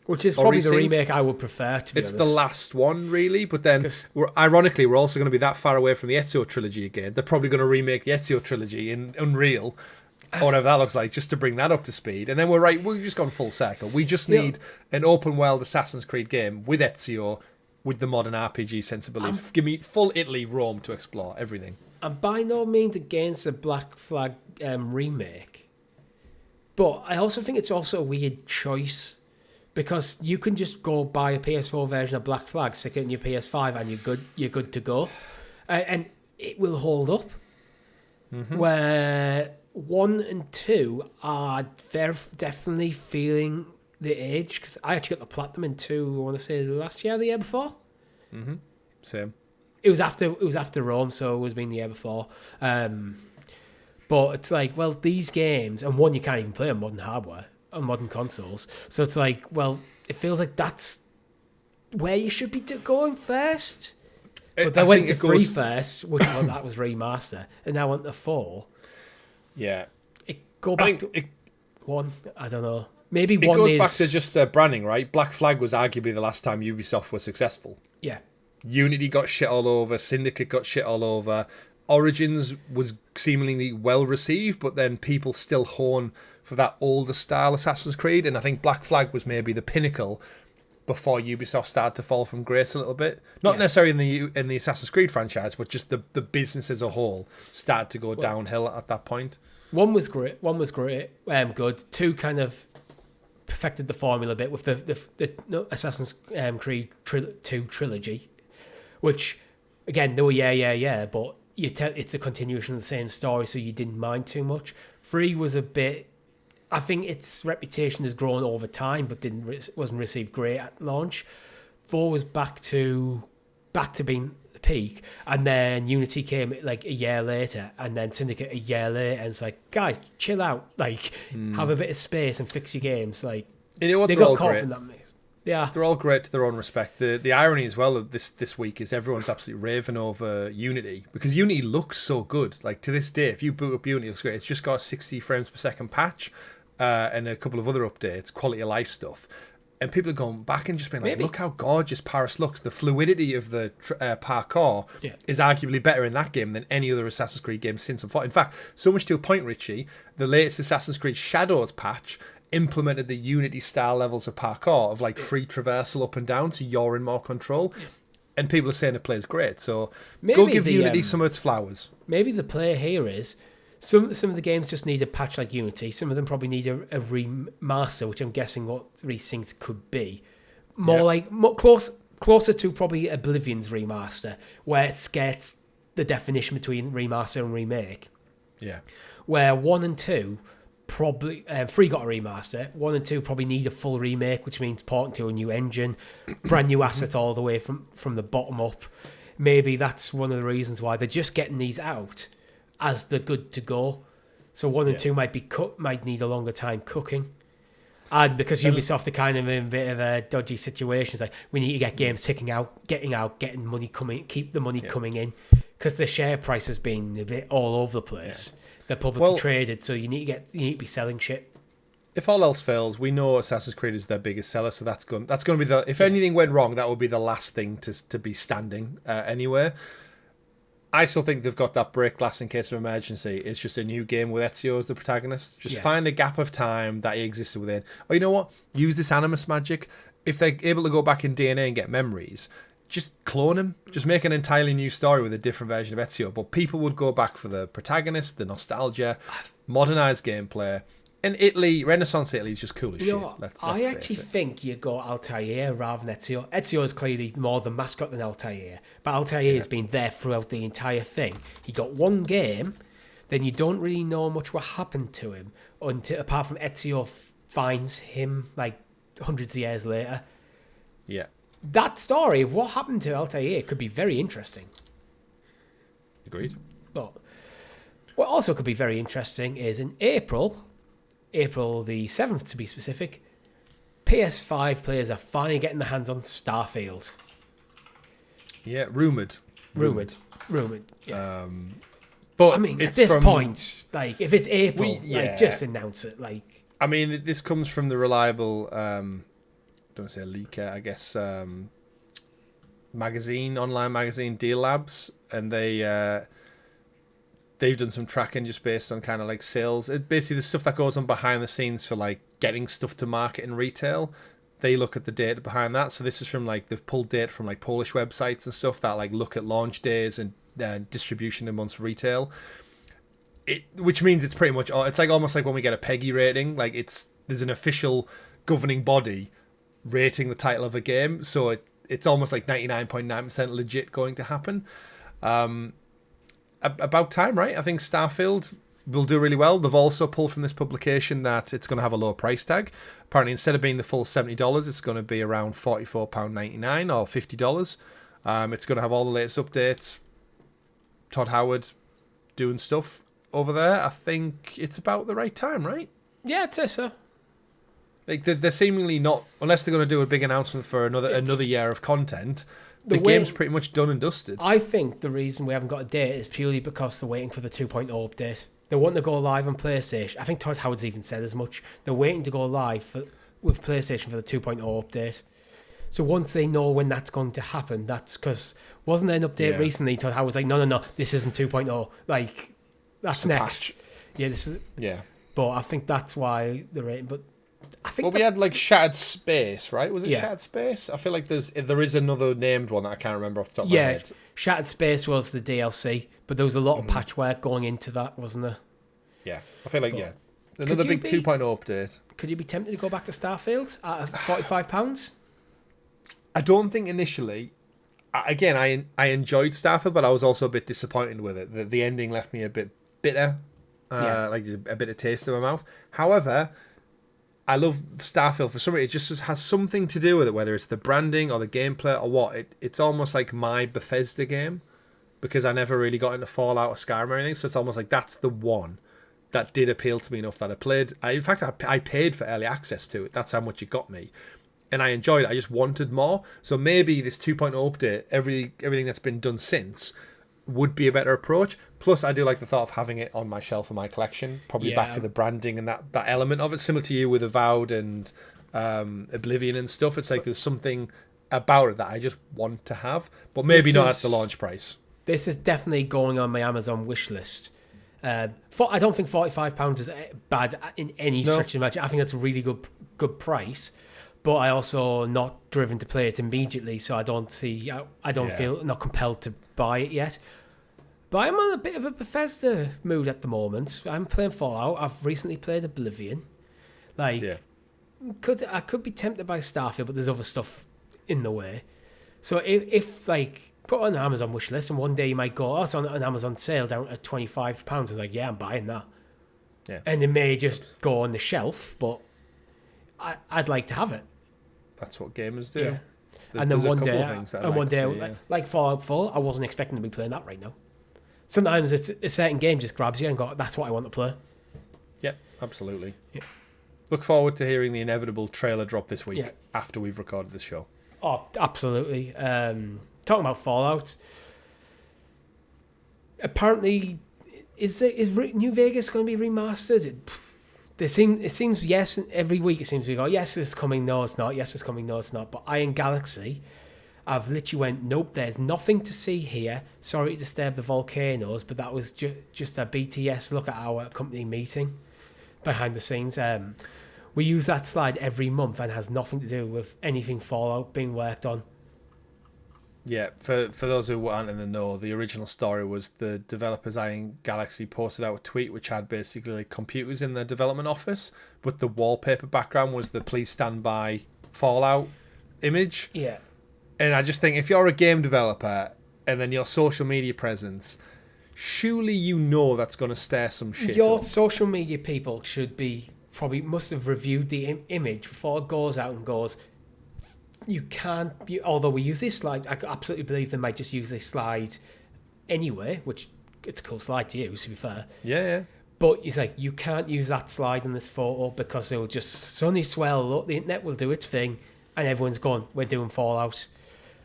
Which is probably the remake I would prefer, to be honest. It's the last one, really. But then, ironically, we're also going to be that far away from the Ezio trilogy again. They're probably going to remake the Ezio trilogy in Unreal, or whatever that looks like, just to bring that up to speed. And then we've just gone full circle. We just need an open-world Assassin's Creed game with Ezio, with the modern RPG sensibilities. Give me full Italy, Rome to explore, everything. I'm by no means against a Black Flag remake. But I also think it's also a weird choice. Because you can just go buy a PS4 version of Black Flag, stick it in your PS5, and you're good to go, and it will hold up. Mm-hmm. Where 1 and 2 are definitely feeling the age. Because I actually got the platinum in 2. I want to say last year, or the year before. Mm-hmm. Same. It was after Rome, so it was been the year before. But it's like, well, these games, and 1 you can't even play on modern hardware. On modern consoles, so it's like, well, it feels like that's where you should be going first. But they went to 3 first, which that was remaster, and now went to 4. Yeah, go back to 1. I don't know. Maybe 1 goes back to just branding, right? Black Flag was arguably the last time Ubisoft was successful. Yeah, Unity got shit all over. Syndicate got shit all over. Origins was seemingly well received, but then people still horn for that older style Assassin's Creed, and I think Black Flag was maybe the pinnacle before Ubisoft started to fall from grace a little bit. Not necessarily in the Assassin's Creed franchise, but just the business as a whole started to go downhill at that point. 1 was great. 1 was great. Good. 2 kind of perfected the formula a bit with the Assassin's Creed 2 trilogy, which again they were but it's a continuation of the same story, so you didn't mind too much. 3 was a bit. I think its reputation has grown over time, but wasn't received great at launch. 4 was back to being the peak, and then Unity came like a year later, and then Syndicate a year later, and it's like, guys, chill out, like have a bit of space and fix your games. Like, you know what, they got caught in that mix. Yeah, they're all great to their own respect. The irony as well of this week is everyone's absolutely raving over Unity, because Unity looks so good. Like, to this day, if you boot up Unity, it looks great. It's just got a 60 frames per second patch. And a couple of other updates, quality of life stuff. And people are going back and just being like, look how gorgeous Paris looks. The fluidity of the parkour is arguably better in that game than any other Assassin's Creed game since. In fact, so much to a point, Richie, the latest Assassin's Creed Shadows patch implemented the Unity style levels of parkour of like free traversal up and down, so you're in more control. And people are saying it plays great. So go give Unity some of its flowers. Maybe the play here is some of the games just need a patch like Unity. Some of them probably need a remaster, which I'm guessing what Resynced could be. Closer to probably Oblivion's remaster, where it gets the definition between remaster and remake. Yeah. Where 1 and 2 probably 3 got a remaster. 1 and 2 probably need a full remake, which means porting to a new engine, brand new assets all the way from the bottom up. Maybe that's one of the reasons why they're just getting these out as they're good to go. So 1 and 2 might need a longer time cooking. And because Ubisoft are kind of in a bit of a dodgy situation, it's like we need to get games getting money coming, keep the money coming in, because the share price has been a bit all over the place. They're publicly traded, so you need to be selling shit. If all else fails, we know Assassin's Creed is their biggest seller, so that's going to be the. If anything went wrong, that would be the last thing to be standing anywhere. I still think they've got that break glass in case of emergency. It's just a new game with Ezio as the protagonist. Just find a gap of time that he existed within. Or you know what? Use this Animus magic. If they're able to go back in DNA and get memories, just clone him. Just make an entirely new story with a different version of Ezio. But people would go back for the protagonist, the nostalgia, modernized gameplay. And Italy, Renaissance Italy is just cool as shit. I actually think you go Altair rather than Ezio. Ezio is clearly more the mascot than Altair. But Altair has been there throughout the entire thing. He got one game, then you don't really know much what happened to him apart from Ezio finds him like hundreds of years later. Yeah. That story of what happened to Altair could be very interesting. Agreed. But what also could be very interesting is in April the 7th to be specific, PS5 players are finally getting their hands on Starfield. Yeah, rumoured. Yeah. But I mean, at this point, like, if it's April, just announce it. Like, I mean, this comes from the reliable, don't say leaker, I guess, online magazine, Deal Labs, and they've done some tracking just based on kind of like sales. Basically, the stuff that goes on behind the scenes for like getting stuff to market in retail. They look at the data behind that. So this is from like they've pulled data from like Polish websites and stuff that like look at launch days and distribution amongst retail. Which means it's pretty much it's like almost like when we get a PEGI rating. Like there's an official governing body rating the title of a game. So it's almost like 99.9% legit going to happen. About time, right? I think Starfield will do really well. They've also pulled from this publication that it's going to have a lower price tag. Apparently, instead of being the full $70, it's going to be around £44.99 or $50. It's going to have all the latest updates. Todd Howard doing stuff over there. I think it's about the right time, right? Yeah, I'd say so. Like they're seemingly not, unless they're going to do a big announcement for another year of content. The game's pretty much done and dusted. I think the reason we haven't got a date is purely because they're waiting for the 2.0 update. They want to go live on PlayStation. I think Todd Howard's even said as much. They're waiting to go live with PlayStation for the 2.0 update. So once they know when that's going to happen, that's because wasn't there an update recently? Todd Howard's like, no, this isn't 2.0. Like, that's next. Patch. Yeah, this is. Yeah. But I think that's why they're waiting. But I think we had like Shattered Space, right? Was it Shattered Space? I feel like there is another named one that I can't remember off the top of my head. Shattered Space was the DLC, but there was a lot of patchwork going into that, wasn't there? Yeah, I feel like another big 2.0 update. Could you be tempted to go back to Starfield at £45? I don't think initially. Again, I enjoyed Starfield, but I was also a bit disappointed with it. The ending left me a bit bitter, like a bit of taste in my mouth. However, I love Starfield for some reason. It just has something to do with it, whether it's the branding or the gameplay or what. It's almost like my Bethesda game, because I never really got into Fallout or Skyrim or anything. So it's almost like that's the one that did appeal to me enough that I played. In fact, I paid for early access to it. That's how much it got me. And I enjoyed it. I just wanted more. So maybe this 2.0 update, everything that's been done since, would be a better approach. Plus, I do like the thought of having it on my shelf in my collection. Probably back to the branding and that element of it, similar to you with Avowed and Oblivion and stuff. It's like there's something about it that I just want to have, but maybe not at the launch price. This is definitely going on my Amazon wish list. I don't think £45 is bad in any stretch of the imagination. I think that's a really good price, but I also not driven to play it immediately, so I don't feel not compelled to buy it yet. But I'm on a bit of a Bethesda mood at the moment. I'm playing Fallout. I've recently played Oblivion. I could be tempted by Starfield, but there's other stuff in the way. So if put on an Amazon wish list, and one day you might go, it's on an Amazon sale down at £25. It's like, yeah, I'm buying that. Yeah. And it may just go on the shelf, but I'd like to have it. That's what gamers do. Yeah. And then one day, yeah. like Fallout 4, I wasn't expecting to be playing that right now. Sometimes it's a certain game just grabs you and go, that's what I want to play. Yeah, absolutely. Yeah. Look forward to hearing the inevitable trailer drop this week after we've recorded this show. Oh, absolutely. Talking about Fallout, apparently, is New Vegas going to be remastered? It seems yes. Every week it seems we go, yes, it's coming. No, it's not. Yes, it's coming. No, it's not. But Iron Galaxy, I've literally went, nope. There's nothing to see here. Sorry to disturb the volcanoes, but that was just a BTS look at our company meeting behind the scenes. We use that slide every month and has nothing to do with anything Fallout being worked on. Yeah, for those who aren't in the know, the original story was the developers Iron Galaxy posted out a tweet which had basically like computers in their development office, but the wallpaper background was the Please Stand By Fallout image. Yeah. And I just think if you're a game developer and then your social media presence, surely you know that's going to stir some shit Your up. social media people must have reviewed the image before it goes out and goes, although we use this slide, I absolutely believe they might just use this slide anyway, which it's a cool slide to use, to be fair. Yeah. But it's like, you can't use that slide in this photo because it will just suddenly swell up, the internet will do its thing, and everyone's going, we're doing Fallout.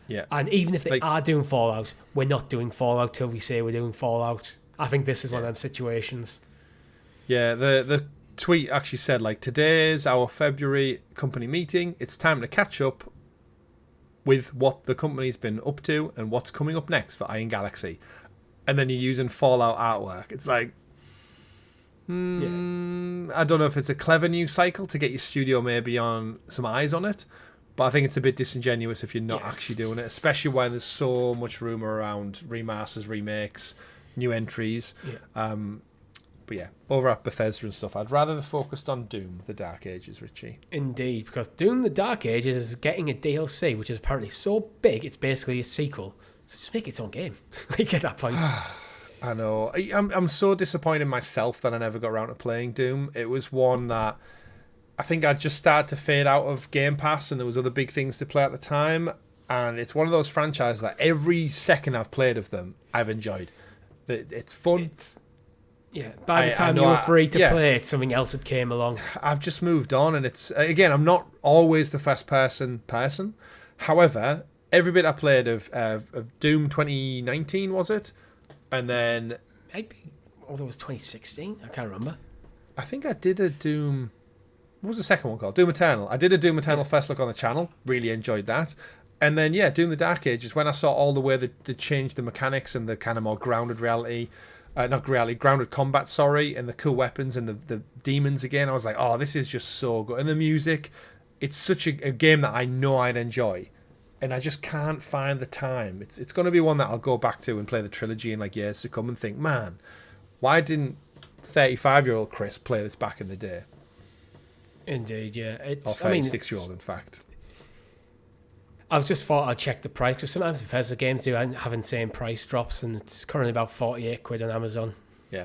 Yeah. And even if they are doing Fallout, we're not doing Fallout till we say we're doing Fallout. I think this is one of them situations. Yeah, the tweet actually said, today's our February company meeting. It's time to catch up with what the company's been up to and what's coming up next for Iron Galaxy. And then you're using Fallout artwork. It's like, I don't know if it's a clever news cycle to get your studio maybe on some eyes on it, but I think it's a bit disingenuous if you're not actually doing it, especially when there's so much rumour around remasters, remakes, new entries. Yeah. But yeah, over at Bethesda and stuff, I'd rather they focused on Doom, The Dark Ages, Richie. Indeed, because Doom, The Dark Ages is getting a DLC, which is apparently so big, it's basically a sequel. So just make its own game. At that point. I know. I'm so disappointed in myself that I never got around to playing Doom. It was one that I think I just started to fade out of Game Pass and there was other big things to play at the time. And it's one of those franchises that every second I've played of them, I've enjoyed. It's fun. By the time you were free to play it, something else had came along. I've just moved on, and it's again, I'm not always the first person. However, every bit I played of Doom 2019 was it, and then maybe although it was 2016, I can't remember. I think I did a Doom. What was the second one called? Doom Eternal. I did a Doom Eternal first look on the channel. Really enjoyed that. And then Doom the Dark Ages, when I saw all the way they changed the mechanics and the kind of more grounded reality. Grounded combat, and the cool weapons and the demons again. I was like, oh, this is just so good. And the music, it's such a game that I know I'd enjoy. And I just can't find the time. It's going to be one that I'll go back to and play the trilogy in years to come and think, man, why didn't 35-year-old Chris play this back in the day? Indeed, yeah. Or 36-year-old, in fact. I've just thought I'd check the price because sometimes Bethesda games do have insane price drops, and it's currently about £48 on Amazon. Yeah,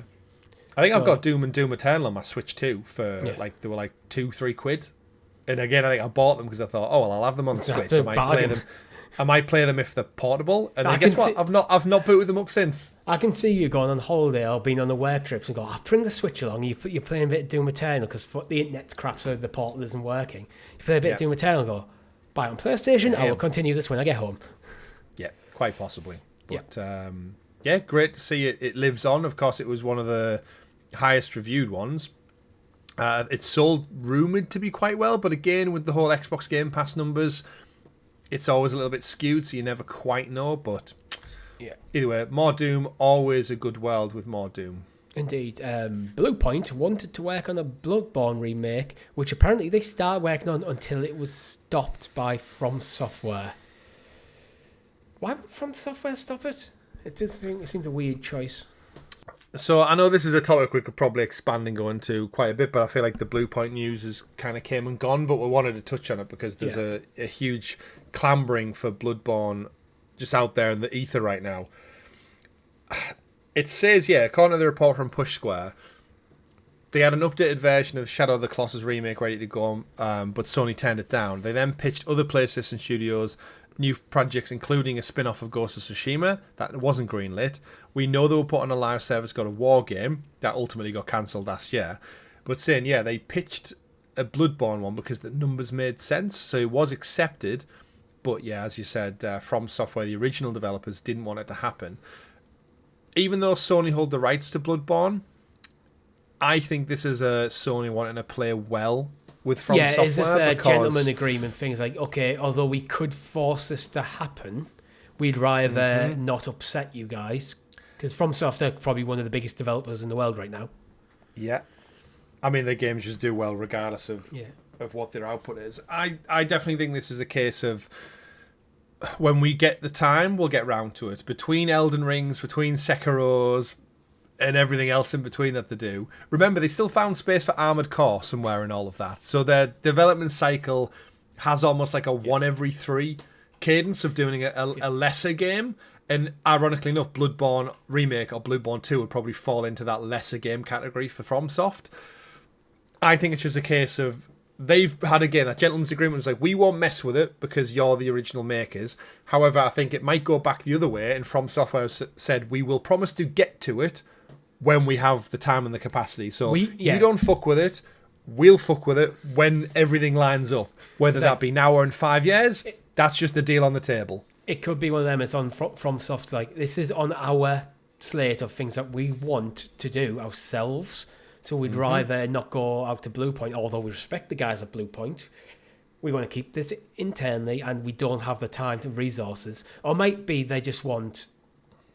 I think I've got Doom and Doom Eternal on my Switch too for they were £2-3. And again, I think I bought them because I thought, I'll have them on the Switch. I might play them if they're portable. And then guess what? I've not booted them up since. I can see you going on holiday or being on a work trip and go, I'll bring the Switch along. You're playing a bit of Doom Eternal because the internet's crap, so the portal isn't working. You play a bit of Doom Eternal and go, buy it on PlayStation. I will continue this when I get home. Yeah, quite possibly. But great to see it lives on. Of course, it was one of the highest reviewed ones. It's sold rumored to be quite well, but again, with the whole Xbox Game Pass numbers, it's always a little bit skewed, so you never quite know. But yeah, either way, more Doom, always a good world with more Doom. Indeed. Bluepoint wanted to work on a Bloodborne remake, which apparently they started working on until it was stopped by From Software. Why would From Software stop it? It seems a weird choice. So I know this is a topic we could probably expand and go into quite a bit, but I feel like the Bluepoint news has kind of came and gone, but we wanted to touch on it because there's a huge clambering for Bloodborne just out there in the ether right now. It says, according to the report from Push Square, they had an updated version of Shadow of the Colossus remake ready to go, but Sony turned it down. They then pitched other PlayStation studios new projects, including a spin-off of Ghost of Tsushima that wasn't greenlit. We know they were put on a live service God of War game that ultimately got cancelled last year. But saying, they pitched a Bloodborne one because the numbers made sense, so it was accepted. But as you said, From Software, the original developers, didn't want it to happen. Even though Sony hold the rights to Bloodborne, I think this is a Sony wanting to play well with From Software. Is this a gentleman agreement thing? It's like, okay, although we could force this to happen, we'd rather not upset you guys. Because From Software are probably one of the biggest developers in the world right now. Yeah. I mean, their games just do well regardless of what their output is. I definitely think this is a case of when we get the time, we'll get round to it. Between Elden Rings, between Sekiro's, and everything else in between that they do. Remember, they still found space for Armored Core somewhere and all of that. So their development cycle has almost like a 1 every 3 cadence of doing a lesser game. And ironically enough, Bloodborne Remake or Bloodborne 2 would probably fall into that lesser game category for FromSoft. I think it's just a case of they've had, again, that gentleman's agreement was like, we won't mess with it because you're the original makers. However, I think it might go back the other way, and From Software said, we will promise to get to it when we have the time and the capacity. So you don't fuck with it, we'll fuck with it when everything lines up. Whether that be now or in 5 years, that's just the deal on the table. It could be one of them. It's on FromSoft. Like, this is on our slate of things that we want to do ourselves. So we'd rather not go out to Bluepoint, although we respect the guys at Bluepoint. We want to keep this internally, and we don't have the time to resources. Or it might be they just want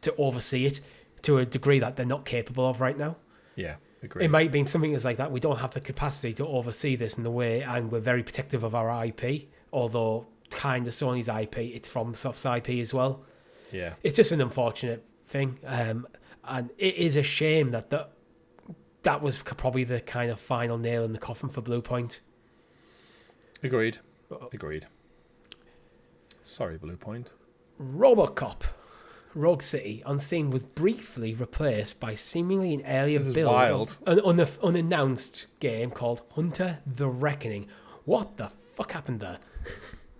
to oversee it to a degree that they're not capable of right now. Yeah, agree. It might be something that's like that. We don't have the capacity to oversee this in the way, and we're very protective of our IP, although kind of Sony's IP, it's FromSoft's IP as well. Yeah. It's just an unfortunate thing. And it is a shame that was probably the kind of final nail in the coffin for Bluepoint. Agreed. Sorry, Bluepoint. Robocop Rogue City on Steam was briefly replaced by seemingly an earlier build of an unannounced game called Hunter the Reckoning. What the fuck happened there?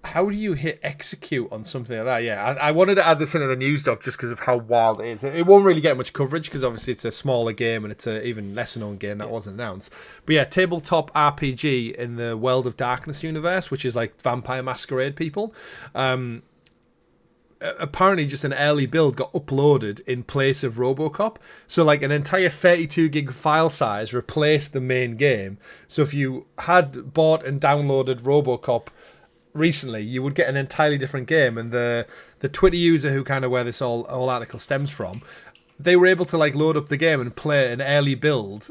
How do you hit execute on something like that? Yeah, I wanted to add this into the news doc just because of how wild it is. It won't really get much coverage because obviously it's a smaller game and it's an even lesser known game that wasn't announced. But yeah, tabletop RPG in the World of Darkness universe, which is like Vampire Masquerade people. Apparently just an early build got uploaded in place of Robocop. So like an entire 32 gig file size replaced the main game. So if you had bought and downloaded Robocop recently, you would get an entirely different game. And the Twitter user who kind of where this all article stems from, they were able to like load up the game and play an early build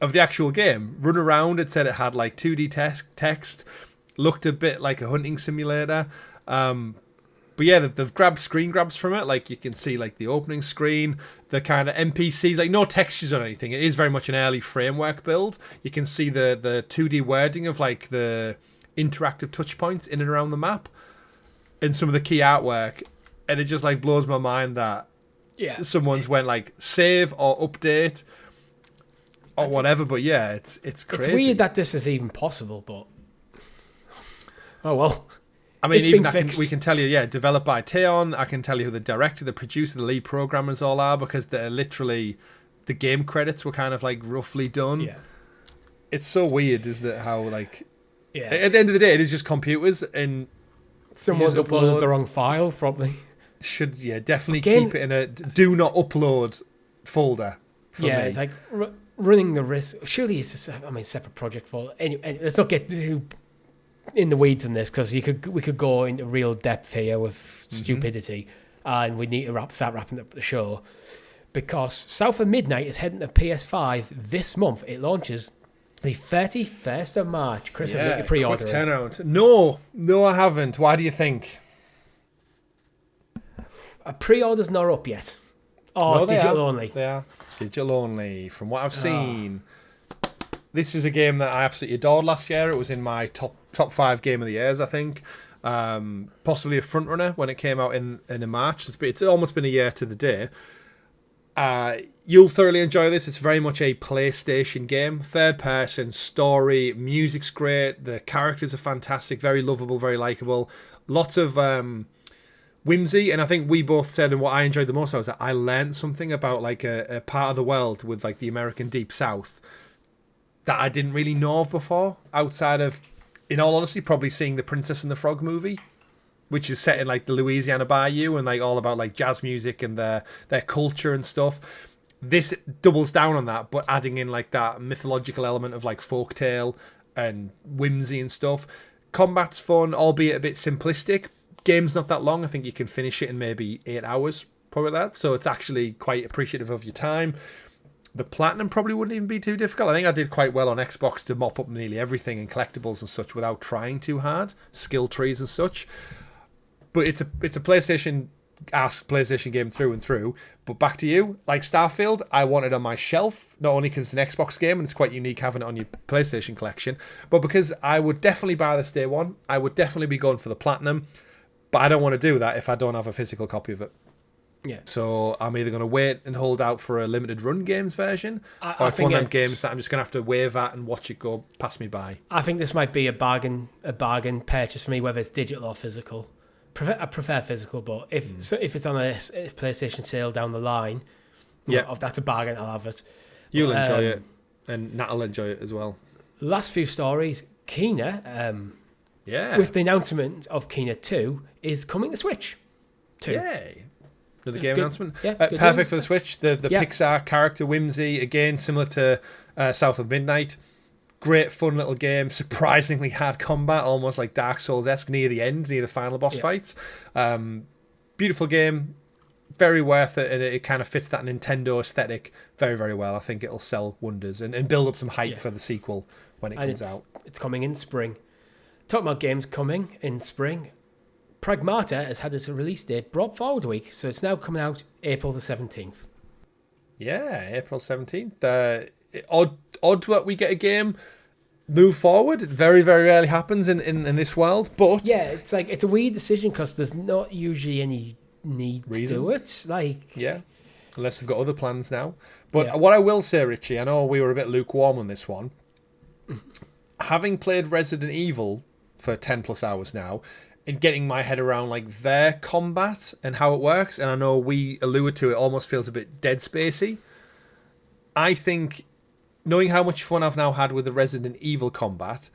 of the actual game. Run around, it said it had like 2D text, looked a bit like a hunting simulator. But yeah, they've grabbed screen grabs from it. Like you can see like the opening screen, the kind of NPCs, like no textures or anything. It is very much an early framework build. You can see the 2D wording of like the interactive touch points in and around the map and some of the key artwork, and it just like blows my mind that someone's went like save or update or whatever. But yeah, it's crazy. It's weird that this is even possible, but oh well. I mean, even we can tell you, developed by Teon. I can tell you who the director, the producer, the lead programmers all are, because they're literally the game credits were kind of like roughly done. Yeah, it's so weird, isn't it? How like at the end of the day, it is just computers and someone's uploaded the wrong file. Probably should definitely keep it in a do not upload folder. For me. It's like running the risk. Surely it's a separate project for. Anyway, let's not get too in the weeds in this, because we could go into real depth here with stupidity, and we need to start wrapping up the show, because South of Midnight is heading to PS5 this month. It launches the 31st of March. Chris, have you pre-ordered? Quick turnaround. No, I haven't. Why do you think? A pre-order's not up yet. Oh, no, digital only. They are digital only. From what I've seen, this is a game that I absolutely adored last year. It was in my top 5 game of the years, I think. Possibly a front runner when it came out in March. It's almost been a year to the day. You'll thoroughly enjoy this. It's very much a PlayStation game. Third person story. Music's great. The characters are fantastic. Very lovable. Very likable. Lots of whimsy, and I think we both said, and what I enjoyed the most was that I learned something about like a part of the world with like the American Deep South that I didn't really know of before, outside of, in all honesty, probably seeing the Princess and the Frog movie, which is set in like the Louisiana Bayou and like all about like jazz music and their culture and stuff. This doubles down on that, but adding in like that mythological element of like folktale and whimsy and stuff. Combat's fun, albeit a bit simplistic. Game's not that long. I think you can finish it in maybe 8 hours, probably that. So it's actually quite appreciative of your time. The platinum probably wouldn't even be too difficult. I think I did quite well on Xbox to mop up nearly everything and collectibles and such without trying too hard, skill trees and such. But it's a PlayStation game through and through. But back to you, like Starfield, I want it on my shelf, not only because it's an Xbox game and it's quite unique having it on your PlayStation collection, but because I would definitely buy this day one. I would definitely be going for the platinum. But I don't want to do that if I don't have a physical copy of it. Yeah. So I'm either going to wait and hold out for a limited run games version, or it's one of them games that I'm just going to have to wave at and watch it go past me by. I think this might be a bargain purchase for me, whether it's digital or physical. I prefer physical, but if it's on a PlayStation sale down the line, if that's a bargain, I'll have it. You'll enjoy it, and Nat will enjoy it as well. Last few stories, Kena. Yeah. With the announcement of Kena 2 is coming to Switch. 2. Yay. Another game announcement. Yeah, perfect for the Switch. The Pixar character whimsy, again, similar to South of Midnight. Great, fun little game. Surprisingly hard combat, almost like Dark Souls-esque near the end, near the final boss fights. Beautiful game. Very worth it, and it kind of fits that Nintendo aesthetic very, very well. I think it'll sell wonders and build up some hype for the sequel when it comes out. It's coming in spring. Talking about games coming in spring, Pragmata has had its release date brought forward a week, so it's now coming out April the 17th. Yeah, April 17th. Odd that we get a game move forward. It very, very rarely happens in this world, but yeah, it's a weird decision because there's not usually any need to do it. Unless they've got other plans now. But what I will say, Richie, I know we were a bit lukewarm on this one. Having played Resident Evil for 10 plus hours now, and getting my head around like their combat and how it works, and I know we alluded to it, almost feels a bit Dead Spacey. I think, knowing how much fun I've now had with the Resident Evil combat,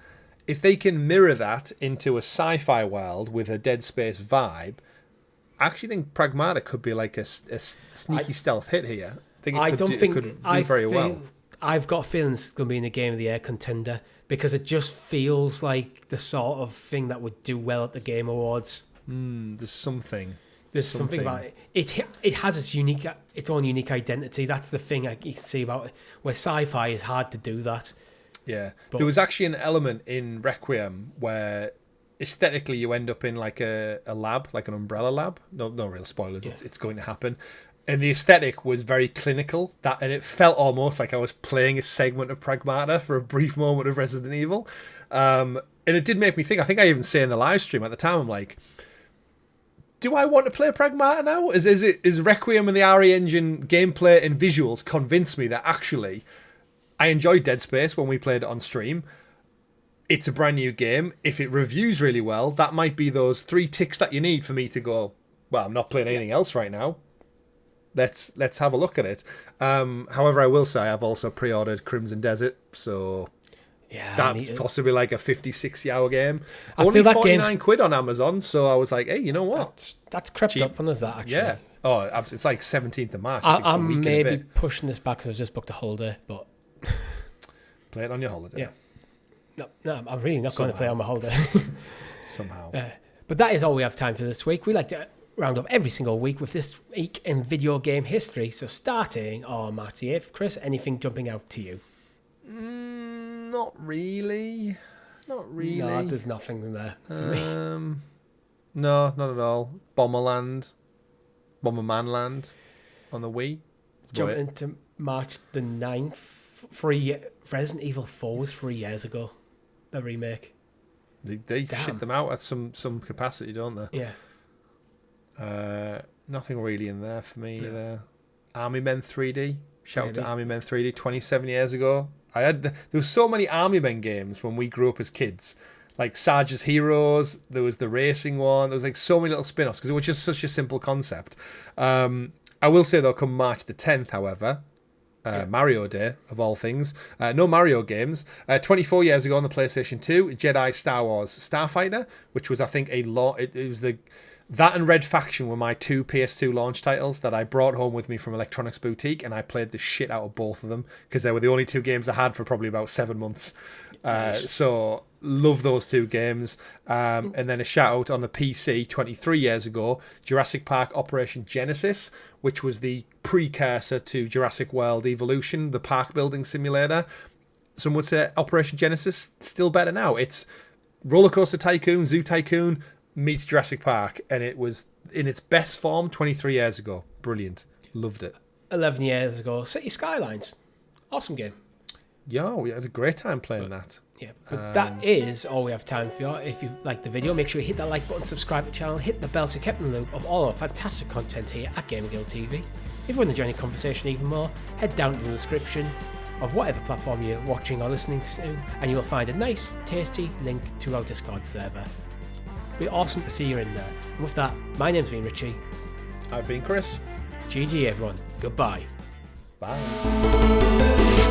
if they can mirror that into a sci-fi world with a Dead Space vibe, I actually think Pragmata could be like a sneaky stealth hit here. I think it could do very well. I've got a feeling it's going to be in a Game of the Year contender, because it just feels like the sort of thing that would do well at the Game Awards. There's something about it. It has its own unique identity. That's the thing you can see about it, where sci-fi is hard to do that. Yeah, there was actually an element in Requiem where aesthetically you end up in like a lab, like an umbrella lab. No real spoilers. Yeah. It's going to happen. And the aesthetic was very clinical, and it felt almost like I was playing a segment of Pragmata for a brief moment of Resident Evil. And it did make me think, I think I even say in the live stream at the time, I'm like, do I want to play Pragmata now? Is Requiem and the RE Engine gameplay and visuals convince me that actually I enjoyed Dead Space when we played it on stream? It's a brand new game. If it reviews really well, that might be those 3 ticks that you need for me to go, well, I'm not playing anything else right now. Let's have a look at it. However, I will say I've also pre-ordered Crimson Desert, so that's possibly like a 50-60 hour game. Only 49 quid on Amazon, so I was like, hey, you know what? That's crept cheap up on us, that, actually. Yeah. Oh, it's like 17th of March. I'm maybe pushing this back because I've just booked a holiday, but Play it on your holiday. Yeah. No, I'm really not going to play on my holiday. Somehow. But that is all we have time for this week. We like to round up every single week with this week in video game history. So starting on March the 8th, Chris, anything jumping out to you? Not really. No, there's nothing there for me. No, not at all. Bomberman Land on the Wii. Jumping into March the 9th, Resident Evil 4 was 3 years ago, the remake. They shit them out at some capacity, don't they? Yeah. Nothing really in there for me either. Army Men 3D. Shout out to Army Men 3D 27 years ago. There was so many Army Men games when we grew up as kids. Like Sarge's Heroes, there was the racing one, there was like so many little spin-offs because it was just such a simple concept. I will say though, come March the 10th, however, Mario Day, of all things, no Mario games. 24 years ago on the PlayStation 2, Jedi Star Wars Starfighter, which was, I think, that and Red Faction were my two PS2 launch titles that I brought home with me from Electronics Boutique, and I played the shit out of both of them because they were the only two games I had for probably about 7 months. Nice. So love those two games. And then a shout out on the PC 23 years ago, Jurassic Park Operation Genesis, which was the precursor to Jurassic World Evolution, the park building simulator. Some would say Operation Genesis still better now. It's Roller Coaster Tycoon, Zoo Tycoon meets Jurassic Park, and it was in its best form 23 years ago. Brilliant. Loved it. 11 years ago, City Skylines. Awesome game. Yeah, we had a great time playing that. Yeah, but that is all we have time for. If you liked the video, make sure you hit that like button, subscribe to the channel, hit the bell so you're kept in the loop of all our fantastic content here at GamerGuildTV. If you want to join the conversation even more, head down to the description of whatever platform you're watching or listening to, and you will find a nice, tasty link to our Discord server. It'd be awesome to see you in there. And with that, my name's been Richie. I've been Chris. GG everyone. Goodbye. Bye.